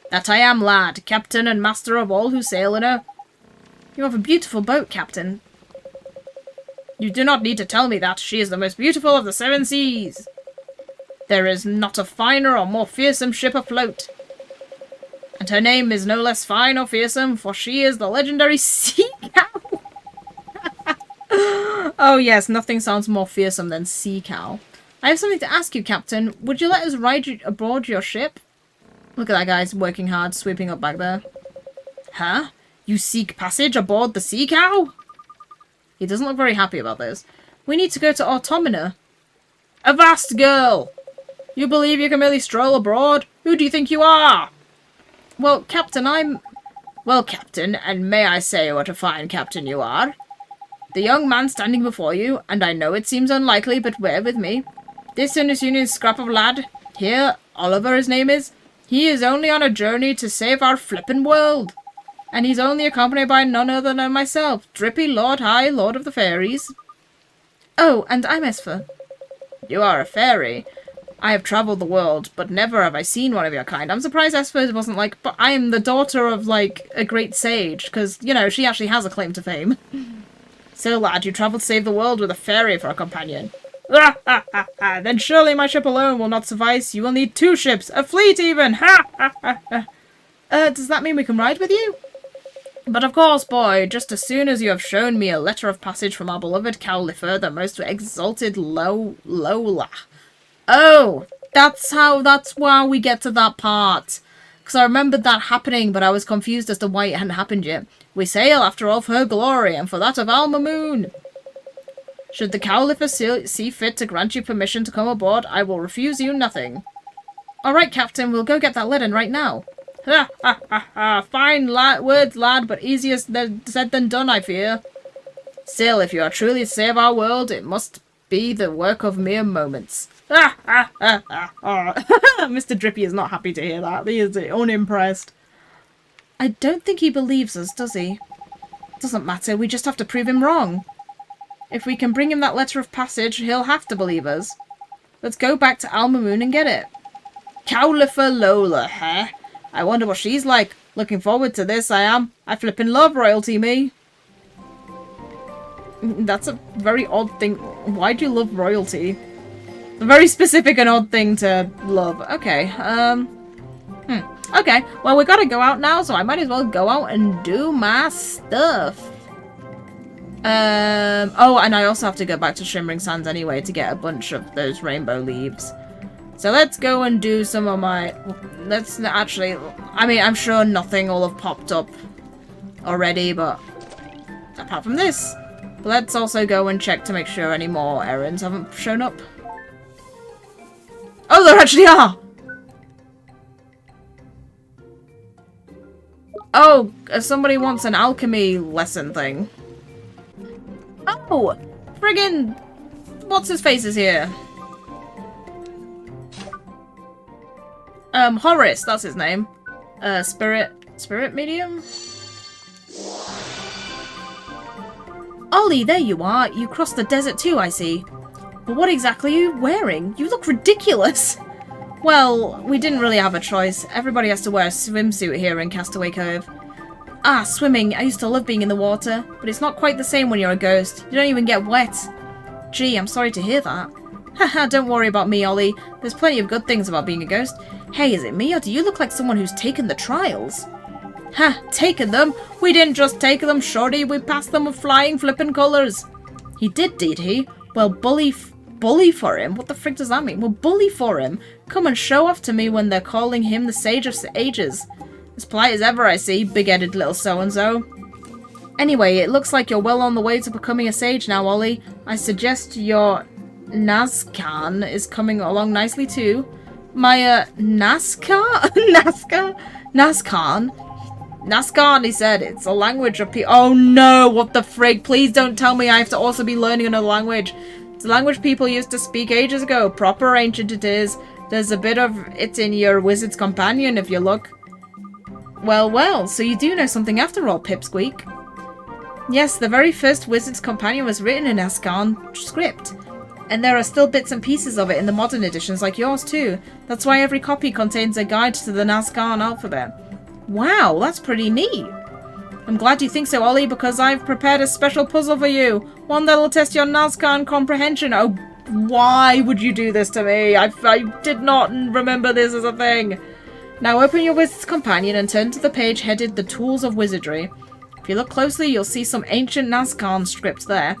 That I am, lad. Captain and master of all who sail in her. You have a beautiful boat, captain. You do not need to tell me that. She is the most beautiful of the 7 seas. There is not a finer or more fearsome ship afloat. And her name is no less fine or fearsome, for she is the legendary Sea Cow. Oh yes, nothing sounds more fearsome than Sea Cow. I have something to ask you, Captain. Would you let us ride you aboard your ship? Look at that guy's working hard, sweeping up back there. Huh? You seek passage aboard the Sea Cow? He doesn't look very happy about this. We need to go to Automina. Avast, girl! You believe you can merely stroll abroad? Who do you think you are? Well, Captain, Well, Captain, and may I say what a fine captain you are? The young man standing before you, and I know it seems unlikely, but bear with me. This Union scrap of lad, here, Oliver his name is, he is only on a journey to save our flippin' world. And he's only accompanied by none other than myself, Drippy Lord High Lord of the Fairies. Oh, and I'm Esper. You are a fairy. I have travelled the world, but never have I seen one of your kind. I'm surprised Esper wasn't like, but I am the daughter of, like, a great sage, because, you know, she actually has a claim to fame. So, lad, you travelled to save the world with a fairy for a companion. Then surely my ship alone will not suffice. You will need 2 ships, a fleet even. Does that mean we can ride with you? But of course, boy, just as soon as you have shown me a letter of passage from our beloved Cowlifer, the most exalted Lola. Oh, that's why we get to that part. Because I remembered that happening, but I was confused as to why it hadn't happened yet. We sail, after all, for her glory, and for that of Al-Mamoon. Should the Cowlifer see fit to grant you permission to come aboard, I will refuse you nothing. Alright, Captain, we'll go get that letter right now. Ha ha ha ha! Fine words, lad, but easier said than done, I fear. Still, if you are truly to save our world, it must be the work of mere moments. Ha ha ha ha! Mr. Drippy is not happy to hear that. He is unimpressed. I don't think he believes us, does he? Doesn't matter, we just have to prove him wrong. If we can bring him that letter of passage, he'll have to believe us. Let's go back to Al-Mamoon and get it. Cowlifer Lola, huh? I wonder what she's like. Looking forward to this, I am. I flippin' love royalty, me. That's a very odd thing. Why do you love royalty? A very specific and odd thing to love. Okay, Okay, well, we gotta go out now, so I might as well go out and do my stuff. Oh, and I also have to go back to Shimmering Sands anyway to get a bunch of those rainbow leaves. So let's go and do some of my... Let's actually... I mean, I'm sure nothing will have popped up already, but... Apart from this. Let's also go and check to make sure any more errands haven't shown up. Oh, there actually are! Oh, somebody wants an alchemy lesson thing. Oh! Friggin... What's-his-face is here? Horace, that's his name. Spirit medium? Ollie, there you are. You crossed the desert too, I see. But what exactly are you wearing? You look ridiculous. Well, we didn't really have a choice. Everybody has to wear a swimsuit here in Castaway Cove. Ah, swimming. I used to love being in the water, but it's not quite the same when you're a ghost. You don't even get wet. Gee, I'm sorry to hear that. Haha, don't worry about me, Ollie. There's plenty of good things about being a ghost. Hey, is it me, or do you look like someone who's taken the trials? Ha, taken them? We didn't just take them, shorty. We passed them with flying flippin' colours. He did he? Well, bully for him? What the frick does that mean? Well, bully for him. Come and show off to me when they're calling him the Sage of Ages. As polite as ever, I see, big-headed little so-and-so. Anyway, it looks like you're well on the way to becoming a sage now, Ollie. I suggest your Naazcan is coming along nicely too. My, Naazcan? Naazcan, he said. It's a language of people. Oh no, what the frig? Please don't tell me I have to also be learning another language. It's a language people used to speak ages ago. Proper ancient it is. There's a bit of it in your Wizard's Companion if you look. Well, so you do know something after all, Pipsqueak. Yes, the very first Wizard's Companion was written in Naazcan script. And there are still bits and pieces of it in the modern editions like yours too. That's why every copy contains a guide to the Naazcan alphabet. Wow, that's pretty neat. I'm glad you think so, Ollie, because I've prepared a special puzzle for you. One that'll test your Naazcan comprehension. Oh, why would you do this to me? I did not remember this as a thing. Now open your Wizard's Companion and turn to the page headed The Tools of Wizardry. If you look closely, you'll see some ancient Naazcan script there.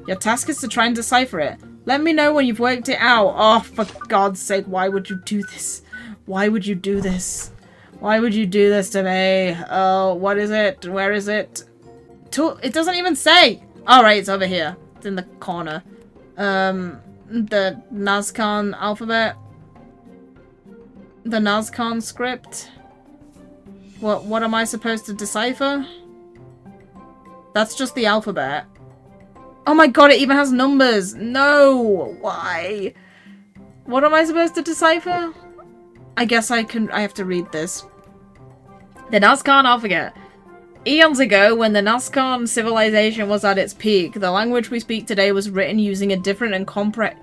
Your task is to try and decipher it. Let me know when you've worked it out. Oh, for God's sake, why would you do this? Why would you do this? Why would you do this to me? Oh, what is it? Where is it? It doesn't even say. All right, it's over here. It's in the corner. The Naazcan alphabet. The Naazcan script. What am I supposed to decipher? That's just the alphabet. Oh my god, it even has numbers! No! Why? What am I supposed to decipher? I guess I have to read this. The Naazcan alphabet. Eons ago, when the Naazcan civilization was at its peak, the language we speak today was written using a different and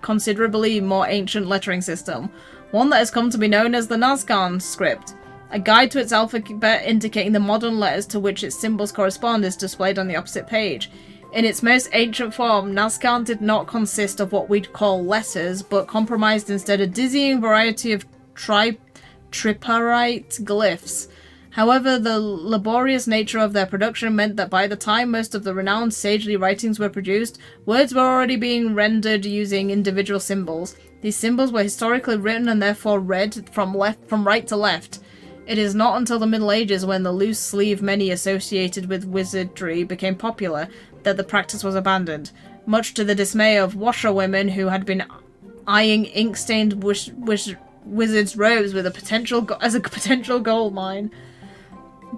considerably more ancient lettering system. One that has come to be known as the Naazcan script. A guide to its alphabet indicating the modern letters to which its symbols correspond is displayed on the opposite page. In its most ancient form, Naazcan did not consist of what we'd call letters, but comprised instead a dizzying variety of tripartite glyphs. However, the laborious nature of their production meant that by the time most of the renowned sagely writings were produced, words were already being rendered using individual symbols. These symbols were historically written and therefore read from right to left. It is not until the Middle Ages, when the loose sleeve many associated with wizardry became popular, that the practice was abandoned, much to the dismay of washerwomen who had been eyeing ink-stained wizards' robes with a potential gold mine.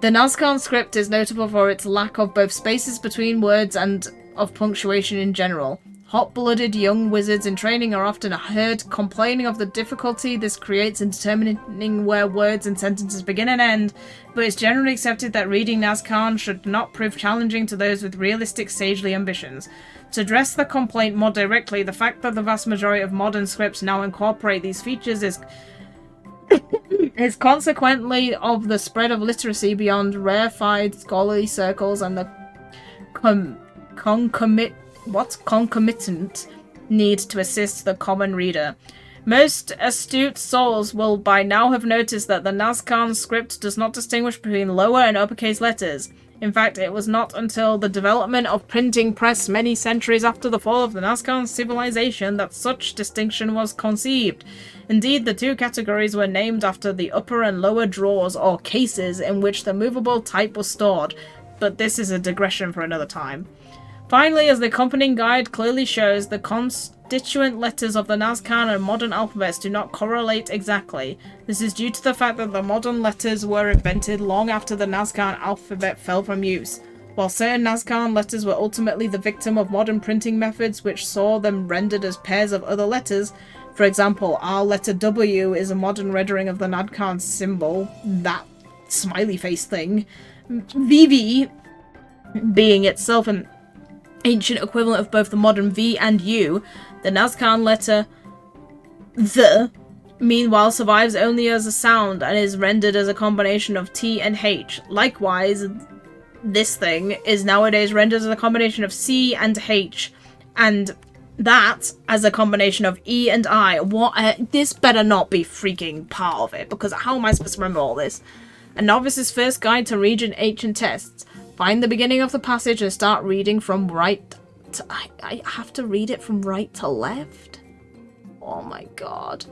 The Naazcan script is notable for its lack of both spaces between words and of punctuation in general. Hot-blooded young wizards in training are often heard complaining of the difficulty this creates in determining where words and sentences begin and end, but it's generally accepted that reading Naazcan should not prove challenging to those with realistic sagely ambitions. To address the complaint more directly, the fact that the vast majority of modern scripts now incorporate these features is consequently of the spread of literacy beyond rarefied scholarly circles and the concomitant need to assist the common reader. Most astute souls will by now have noticed that the Naazcan script does not distinguish between lower and uppercase letters. In fact, it was not until the development of printing press many centuries after the fall of the Naazcan civilization that such distinction was conceived. Indeed, the two categories were named after the upper and lower drawers or cases in which the movable type was stored, but this is a digression for another time. Finally, as the accompanying guide clearly shows, the constituent letters of the Naazcan and modern alphabets do not correlate exactly. This is due to the fact that the modern letters were invented long after the Naazcan alphabet fell from use. While certain Naazcan letters were ultimately the victim of modern printing methods which saw them rendered as pairs of other letters, for example, our letter W is a modern rendering of the Naazcan symbol, that smiley face thing, VV being itself an ancient equivalent of both the modern V and U, the Naazcan letter the, meanwhile, survives only as a sound and is rendered as a combination of T and H. Likewise, this thing is nowadays rendered as a combination of C and H, and that as a combination of E and I. This better not be freaking part of it, because how am I supposed to remember all this? A novice's first guide to region ancient tests. Find the beginning of the passage and start reading from right to... I have to read it from right to left? Oh my god.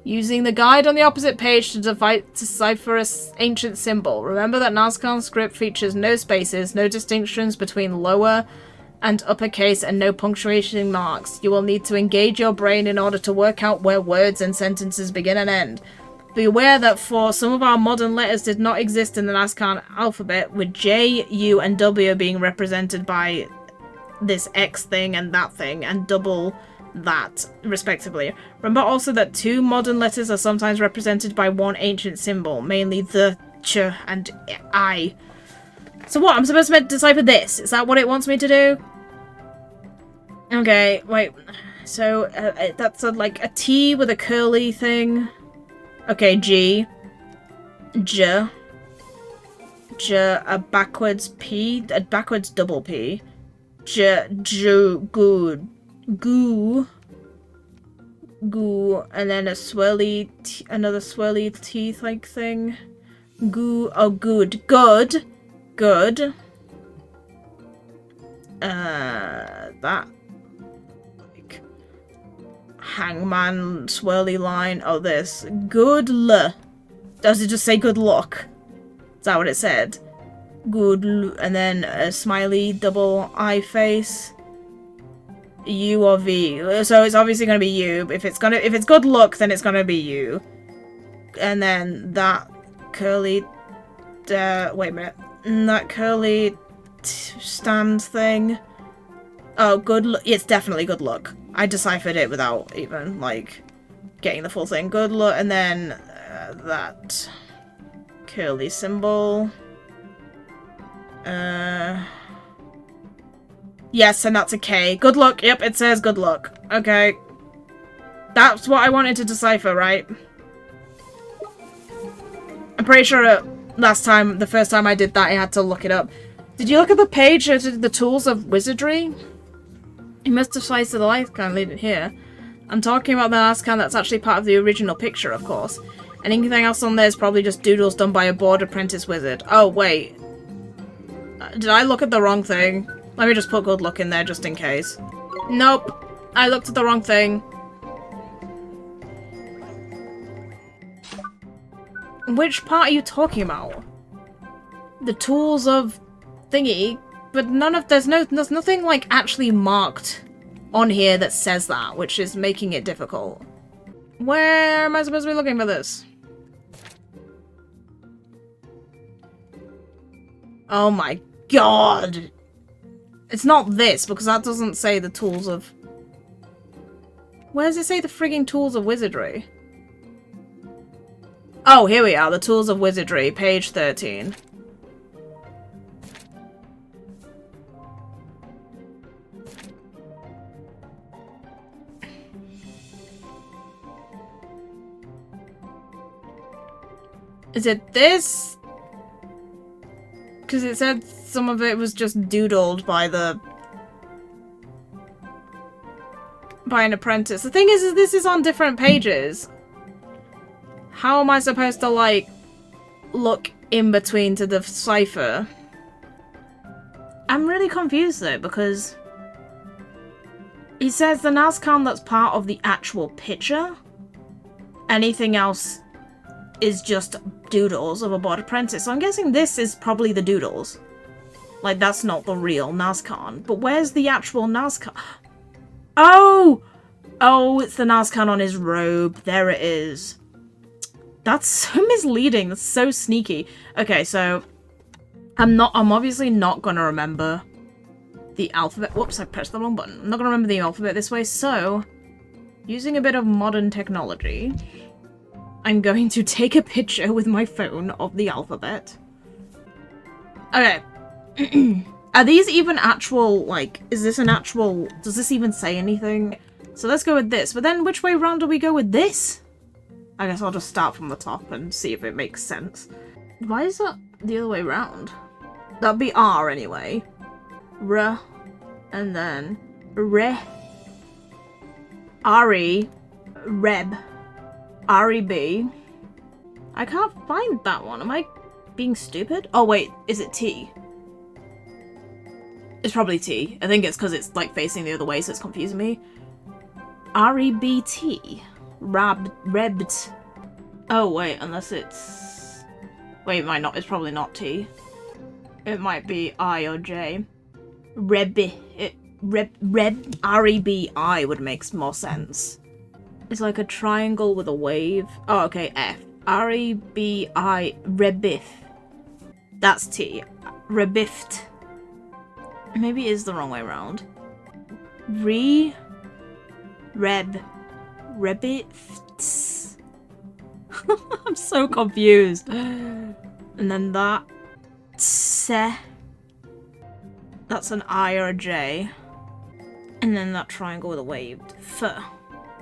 Using the guide on the opposite page to decipher an ancient symbol. Remember that Naazcan script features no spaces, no distinctions between lower and uppercase, and no punctuation marks. You will need to engage your brain in order to work out where words and sentences begin and end. Be aware that for some of our modern letters did not exist in the Naazcan alphabet, with J, U, and W being represented by this X thing, and double that, respectively. Remember also that two modern letters are sometimes represented by one ancient symbol, mainly the Ch and I. So what, I'm supposed to decipher this? Is that what it wants me to do? Okay, wait. So, that's like a T with a curly thing. Okay, G. J. J, a backwards P, a backwards double P. J, good. Goo. Goo, and then another swirly teeth like thing. Goo, oh good. Good. Good. That. Like, hangman, swirly line. Oh, this. Good l. Does it just say good luck? Is that what it said? Good l, and then a smiley double eye face. U or V. So it's obviously gonna be U. If it's good luck, then it's gonna be U. And then that curly. Wait a minute. That curly stand thing. Oh, good luck. It's definitely good luck. I deciphered it without even, like, getting the full thing. Good luck, and then that curly symbol. Yes, and that's a K. Good luck. Yep, it says good luck. Okay. That's what I wanted to decipher, right? I'm pretty sure the first time I did that, I had to look it up. Did you look at the page of the tools of wizardry? You must have sliced the Naazcan, leave it here. I'm talking about the Naazcan that's actually part of the original picture, of course. And anything else on there is probably just doodles done by a bored apprentice wizard. Oh, wait. Did I look at the wrong thing? Let me just put good luck in there just in case. Nope. I looked at the wrong thing. Which part are you talking about? The tools of thingy, but there's nothing like actually marked on here that says that, which is making it difficult. Where am I supposed to be looking for this? Oh my god! It's not this, because that doesn't say the tools of... Where does it say the frigging tools of wizardry? Oh, here we are, the tools of wizardry, page 13. Is it this? Because it said some of it was just doodled by an apprentice. The thing is this is on different pages. How am I supposed to, like, look in between to decipher? I'm really confused, though, because he says the Naazcan that's part of the actual picture. Anything else is just doodles of a bored apprentice. So I'm guessing this is probably the doodles. Like, that's not the real Naazcan. But where's the actual Naazcan? Oh! Oh, it's the Naazcan on his robe. There it is. That's so misleading. That's so sneaky. Okay, so I'm obviously not gonna remember the alphabet. Whoops, I pressed the wrong button. I'm not gonna remember the alphabet this way, so using a bit of modern technology, I'm going to take a picture with my phone of the alphabet. Okay. Are these even actual, like, is this an actual, does this even say anything? So let's go with this, but then which way round do we go with this? I guess I'll just start from the top and see if it makes sense. Why is that the other way round? That'd be R anyway. R, and then Re, R-E, Reb, R-E-B. I can't find that one. Am I being stupid? Oh wait, is it T? It's probably T. I think it's because it's like facing the other way, so it's confusing me. R-E-B-T. Rebbed. Oh wait, unless it's... Wait, it might not. It's probably not T. It might be I or J. Reb. R-E-B-I would make more sense. It's like a triangle with a wave. Oh, okay, F. R-E-B-I. Rebiff. That's T. Rebiffed. Maybe it is the wrong way around. Rebiffs. I'm so confused. And then that. Se. That's an I or a J. And then that triangle with a wave. F.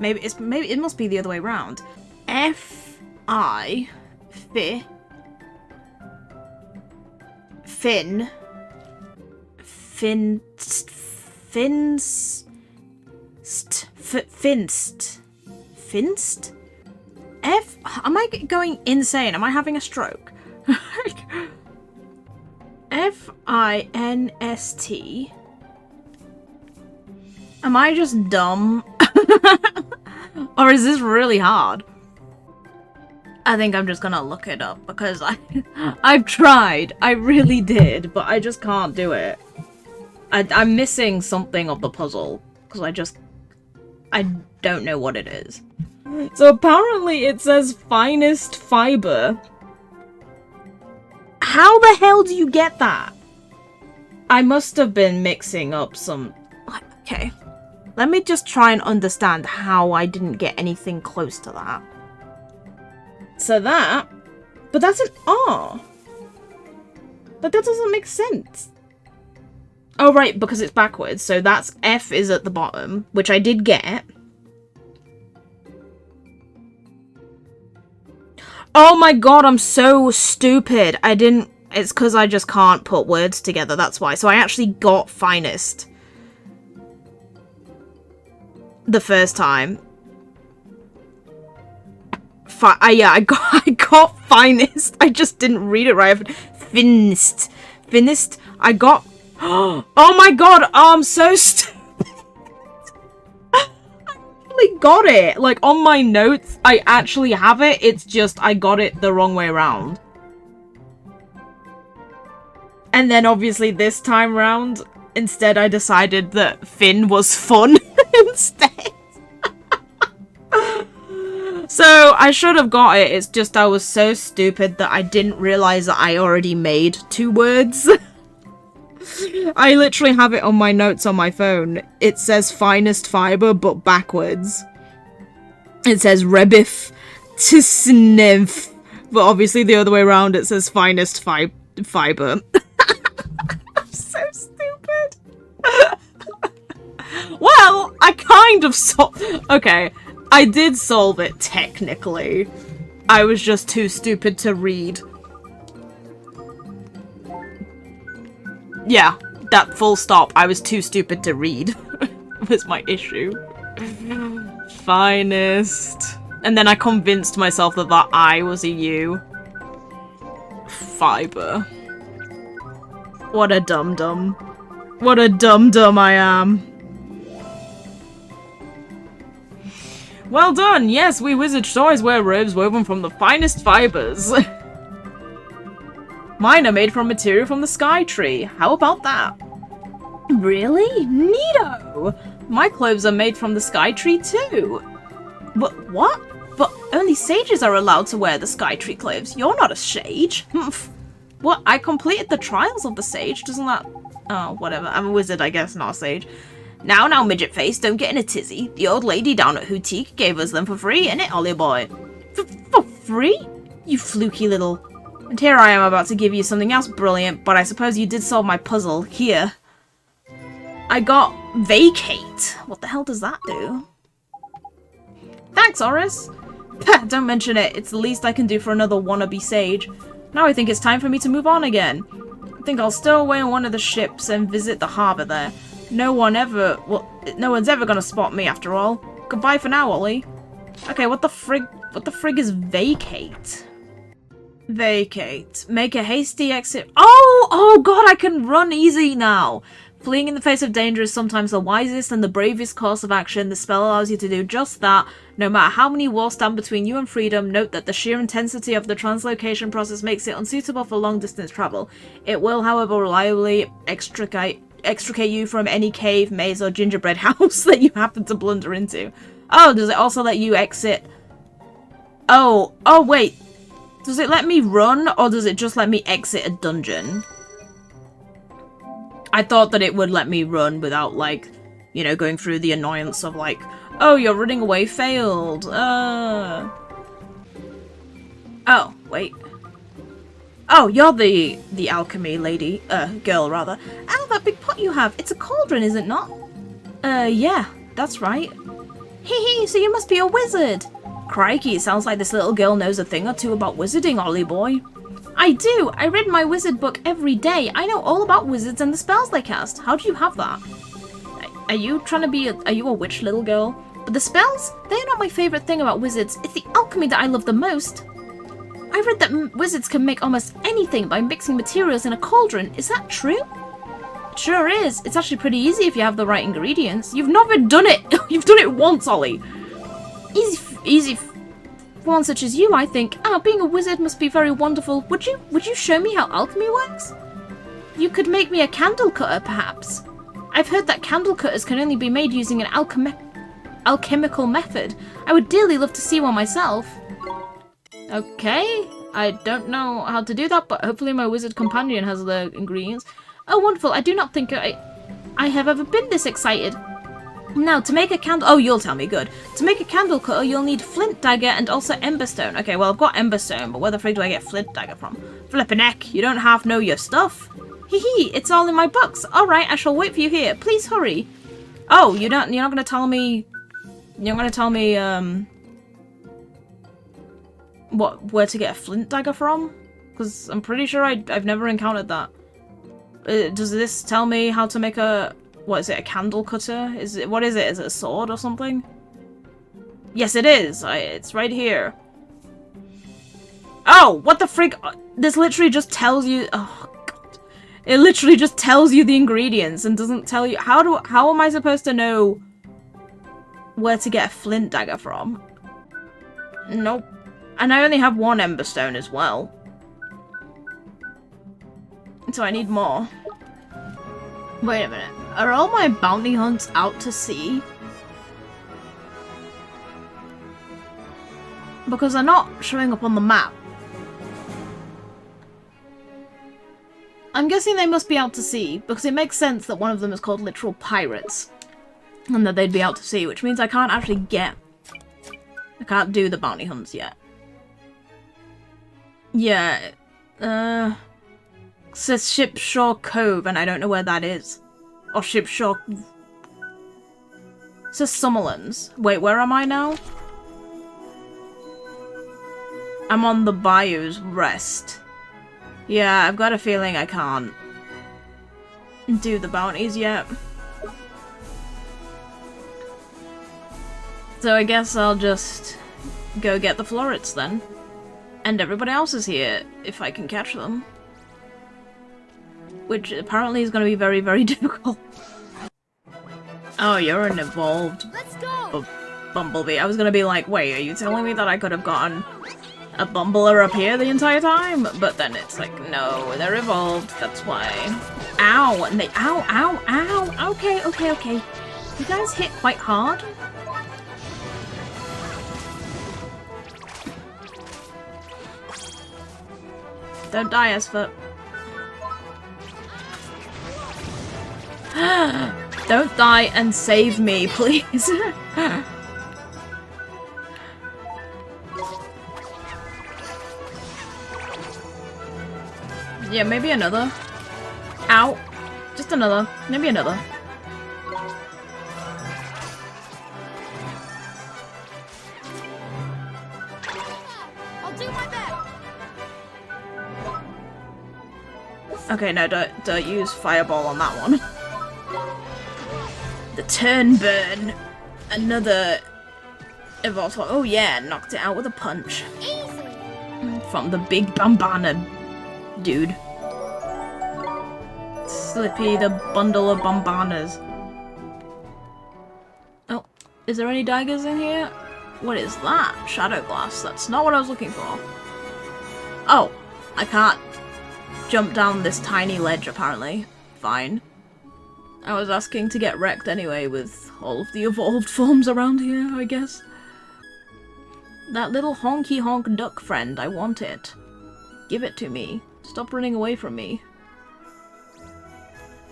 Maybe it must be the other way around. F-I. Fi. Fin. Finst. F? Am I going insane? Am I having a stroke? F-I-N-S-T. Am I just dumb? Or is this really hard? I think I'm just gonna look it up because I've tried. I really did, but I just can't do it. I'm missing something of the puzzle because I don't know what it is. So apparently it says finest fiber. How the hell do you get that? I must have been mixing up some... Okay. Let me just try and understand how I didn't get anything close to that. So that... But that's an R. But that doesn't make sense. Oh, right, because it's backwards. So that's F is at the bottom, which I did get. Oh my god, I'm so stupid. I didn't It's because I just can't put words together, that's why. So I actually got finest the first time. Yeah, I got finest. I just didn't read it right. Finest. I got... Oh my god, I'm so stupid. I actually got it. Like, on my notes, I actually have it. It's just I got it the wrong way around. And then, obviously, this time round, instead I decided that Finn was fun instead. So, I should have got it, it's just I was so stupid that I didn't realise that I already made 2 words. I literally have it on my notes on my phone. It says finest fibre, but backwards. It says rebif tisnev, but obviously the other way around it says finest fibre. I'm so stupid. Well, I kind of okay. I did solve it, technically. I was just too stupid to read. Yeah, that full stop. I was too stupid to read. Was my issue. Finest. And then I convinced myself that that I was a U. Fiber. What a dum-dum. What a dum-dum I am. Well done! Yes, we wizards always wear robes woven from the finest fibers. Mine are made from material from the sky tree. How about that? Really? Neato! My clothes are made from the sky tree too. But what? But only sages are allowed to wear the sky tree clothes. You're not a sage. What? I completed the trials of the sage. Doesn't that... Oh, whatever. I'm a wizard, I guess, not a sage. Now, midget face, don't get in a tizzy. The old lady down at Houtique gave us them for free, innit, Ollie boy? For free? You fluky little... And here I am about to give you something else brilliant, but I suppose you did solve my puzzle. Here. I got vacate. What the hell does that do? Thanks, Horace. Don't mention it. It's the least I can do for another wannabe sage. Now I think it's time for me to move on again. I think I'll stow away on one of the ships and visit the harbour there. No one's ever gonna spot me after all. Goodbye for now, Ollie. Okay, what the frig is vacate? Vacate. Make a hasty exit. Oh god, I can run easy now. Fleeing in the face of danger is sometimes the wisest and the bravest course of action. The spell allows you to do just that. No matter how many walls stand between you and freedom, note that the sheer intensity of the translocation process makes it unsuitable for long-distance travel. It will, however, reliably extricate you from any cave, maze, or gingerbread house that you happen to blunder into. Oh, does it also let you exit? Oh, wait. Does it let me run, or does it just let me exit a dungeon? I thought that it would let me run without, like, you know, going through the annoyance of, like, oh, you're running away failed. Oh, wait. Oh, you're the Al-Khemi lady. Girl, rather. Oh, that big pot you have. It's a cauldron, is it not? Yeah, that's right. Hee, so you must be a wizard. Crikey, it sounds like this little girl knows a thing or two about wizarding, Ollie boy. I do. I read my wizard book every day. I know all about wizards and the spells they cast. How do you have that? Are you trying to be are you a witch, little girl? But the spells? They're not my favourite thing about wizards. It's the alchemy that I love the most. I read that wizards can make almost anything by mixing materials in a cauldron. Is that true? It sure is. It's actually pretty easy if you have the right ingredients. You've never done it. You've done it once, Ollie. Easy for one such as you, I think. Oh, being a wizard must be very wonderful. Would you show me how alchemy works? You could make me a candle cutter, perhaps. I've heard that candle cutters can only be made using an alchemical method. I would dearly love to see one myself. Okay, I don't know how to do that, but hopefully my wizard companion has the ingredients. Oh, wonderful. I do not think I have ever been this excited. Now, to make a candle... Oh, you'll tell me, good. To make a candle cutter, you'll need flint dagger and also emberstone. Okay, well, I've got emberstone, but where the frig do I get flint dagger from? Flippin' heck, you don't half know your stuff. Hee, it's all in my books. Alright, I shall wait for you here. Please hurry. Oh, you're not gonna tell me... You're not gonna tell me, where to get a flint dagger from? Because I'm pretty sure I've never encountered that. Does this tell me how to make a... What is it, a candle cutter? What is it? Is it a sword or something? Yes, it is! It's right here. Oh, what the frig? This literally just tells you... Oh, God. It literally just tells you the ingredients and doesn't tell you... How am I supposed to know where to get a flint dagger from? Nope. And I only have one emberstone as well. So I need more. Wait a minute. Are all my bounty hunts out to sea? Because they're not showing up on the map. I'm guessing they must be out to sea, because it makes sense that one of them is called literal pirates. And that they'd be out to sea, which means I can't actually get... I can't do the bounty hunts yet. Yeah, it says Shipshore Cove, and I don't know where that is. Or Shipshore... It says Summerlands. Wait, where am I now? I'm on the Bayou's Rest. Yeah, I've got a feeling I can't do the bounties yet. So I guess I'll just go get the florets then. And everybody else is here, if I can catch them. Which apparently is going to be very, very difficult. Oh, you're an evolved Let's go. bumblebee. I was going to be like, wait, are you telling me that I could have gotten a bumbler up here the entire time? But then it's like, no, they're evolved, that's why. Ow, and they- ow, ow, ow! Okay, okay, okay. You guys hit quite hard. Don't die, Esper. Don't die and save me, please. Yeah, maybe another. Ow. Just another. Maybe another. I'll do my best. Okay, no, don't use fireball on that one. The turn burn. Another evolved. Oh yeah, knocked it out with a punch. Easy. From the big bambana dude. Slippy, the bundle of bambanas. Oh, is there any daggers in here? What is that? Shadow glass. That's not what I was looking for. Oh, I can't jump down this tiny ledge, apparently. Fine. I was asking to get wrecked anyway with all of the evolved forms around here, I guess. That little honky honk duck friend, I want it. Give it to me. Stop running away from me.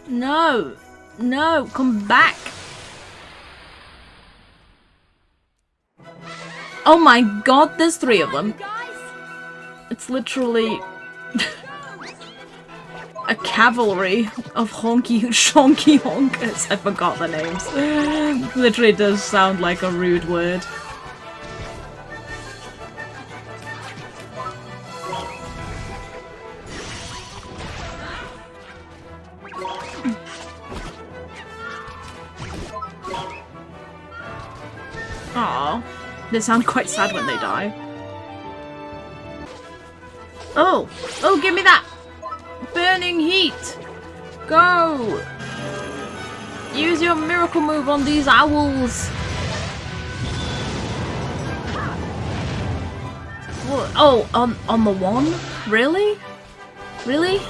No! No! Come back! Oh my god, there's 3 of them. Guys. It's literally a cavalry of honky shonky honkers. I forgot the names. Literally does sound like a rude word. Aww. They sound quite sad when they die. Oh! Oh, give me that! Burning heat! Go! Use your miracle move on these owls! What? Oh, on the one? Really? Really?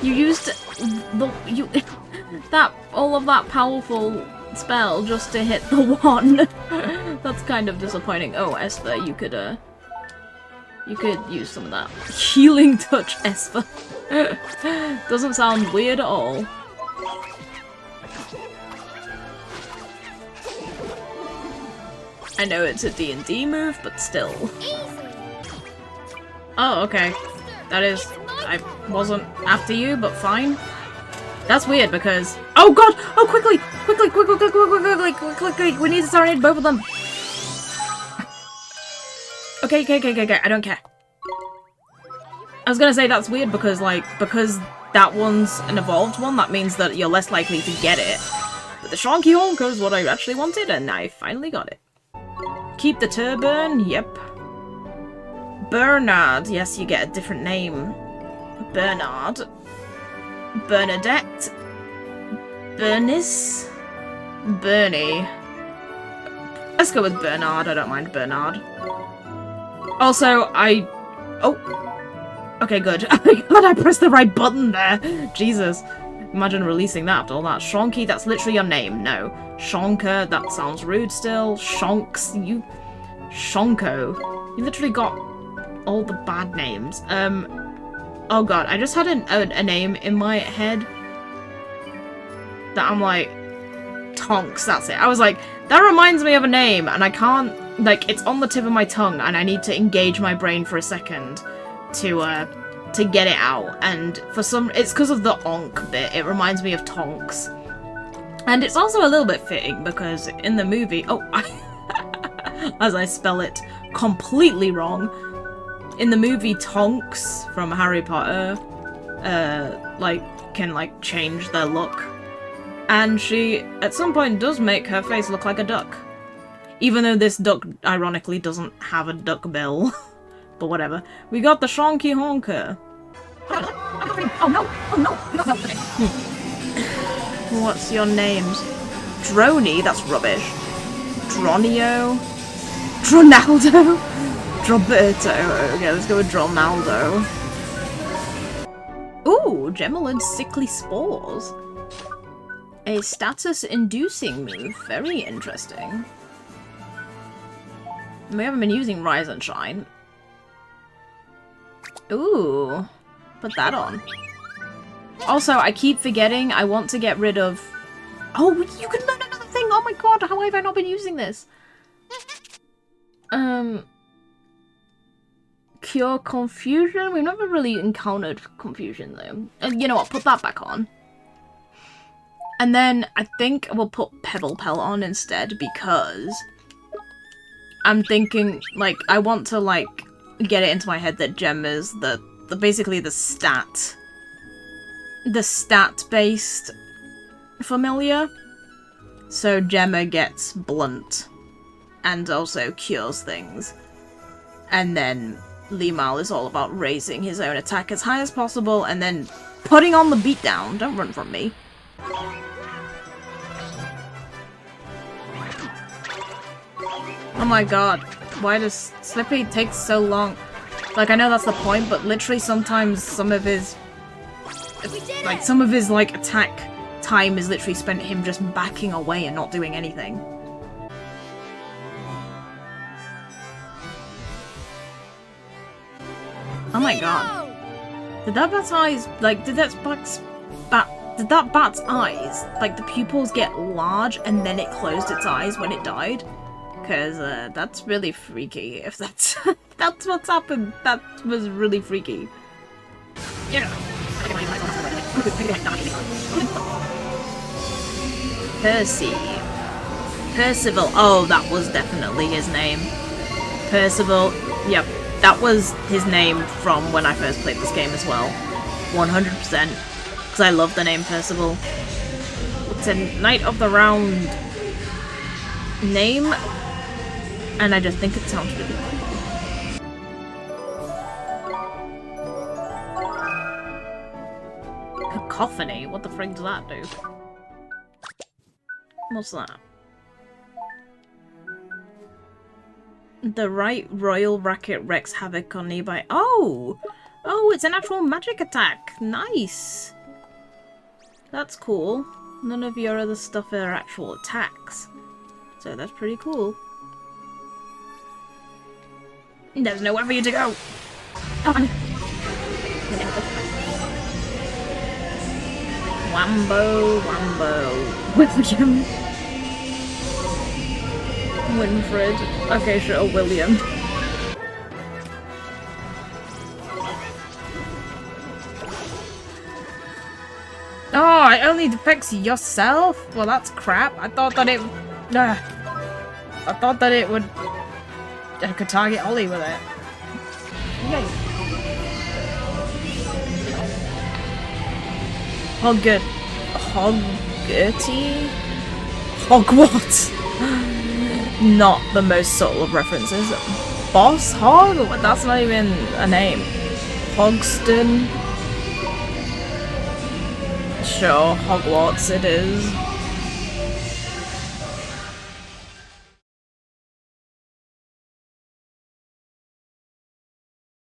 You used all of that powerful spell just to hit the one. That's kind of disappointing. Oh, Esper, you could use some of that. Healing touch, Esper. Doesn't sound weird at all. I know it's a D&D move, but still. Oh, okay. That is... I wasn't after you, but fine. That's weird because... Oh god! Oh, quickly! Quickly, quickly, quickly, quickly, quickly! We need to serenade both of them! Okay, I don't care. I was gonna say that's weird because, like, because that one's an evolved one, that means that you're less likely to get it. But the Shonky Honker is what I actually wanted, and I finally got it. Keep the turban, yep. Bernard, yes, you get a different name. Bernard. Bernadette. Bernice. Bernie. Let's go with Bernard, I don't mind Bernard. Also, oh! Okay, good. Oh my god, I pressed the right button there! Jesus. Imagine releasing that after all that. Shonky, that's literally your name. No. Shonker, that sounds rude still. Shonks, you... Shonko. You literally got all the bad names. Oh god, I just had a name in my head that I'm like... Tonks, that's it. I was like, that reminds me of a name, and I can't... Like, it's on the tip of my tongue, and I need to engage my brain for a second to get it out. And for some... It's because of the onk bit. It reminds me of Tonks. And it's also a little bit fitting, because in the movie... Oh, as I spell it completely wrong. In the movie, Tonks from Harry Potter, can, change their look. And she, at some point, does make her face look like a duck. Even though this duck, ironically, doesn't have a duck bill. But whatever. We got the Shonky Honker. Oh no! Oh no! What's your names? Droney? That's rubbish. Dronio? Dronaldo? Droberto. Okay, let's go with Dronaldo. Ooh, Gemelid Sickly Spores. A status-inducing move. Very interesting. We haven't been using Rise and Shine. Ooh. Put that on. Also, I keep forgetting I want to get rid of... Oh, you can learn another thing! Oh my god, how have I not been using this? Cure Confusion? We've never really encountered Confusion, though. You know what, put that back on. And then I think we'll put Pebble Pelt on instead because I'm thinking, I want to, get it into my head that Gem is basically the stat-based familiar. So Gemma gets blunt and also cures things. And then Limal is all about raising his own attack as high as possible and then putting on the beatdown. Don't run from me. Oh my god, why does Slippy take so long? I know that's the point, but literally sometimes some of his attack time is literally spent him just backing away and not doing anything. Oh my god. Did that bat's eyes, did that bat's eyes, the pupils get large and then it closed its eyes when it died? Because that's really freaky. If that's that's what's happened, that was really freaky. Yeah. Percival. Oh, that was definitely his name. Percival. Yep, that was his name from when I first played this game as well. 100%. Because I love the name Percival. It's a Knight of the Round name. And I just think it sounds really cool. Cacophony? What the frig does that do? What's that? The right royal racket wreaks havoc on nearby. Oh! Oh, it's an actual magic attack! Nice! That's cool. None of your other stuff are actual attacks. So that's pretty cool. There's nowhere for you to go! Come on! Wambo, Wambo. William. Winfred. Okay, sure, William. Oh, it only depicts yourself? Well, that's crap. I thought that it would... I could target Ollie with it. Yay. Hoggerty? Hogwarts. Not the most subtle of references. Boss Hog? That's not even a name. Hogston? Sure, Hogwarts it is.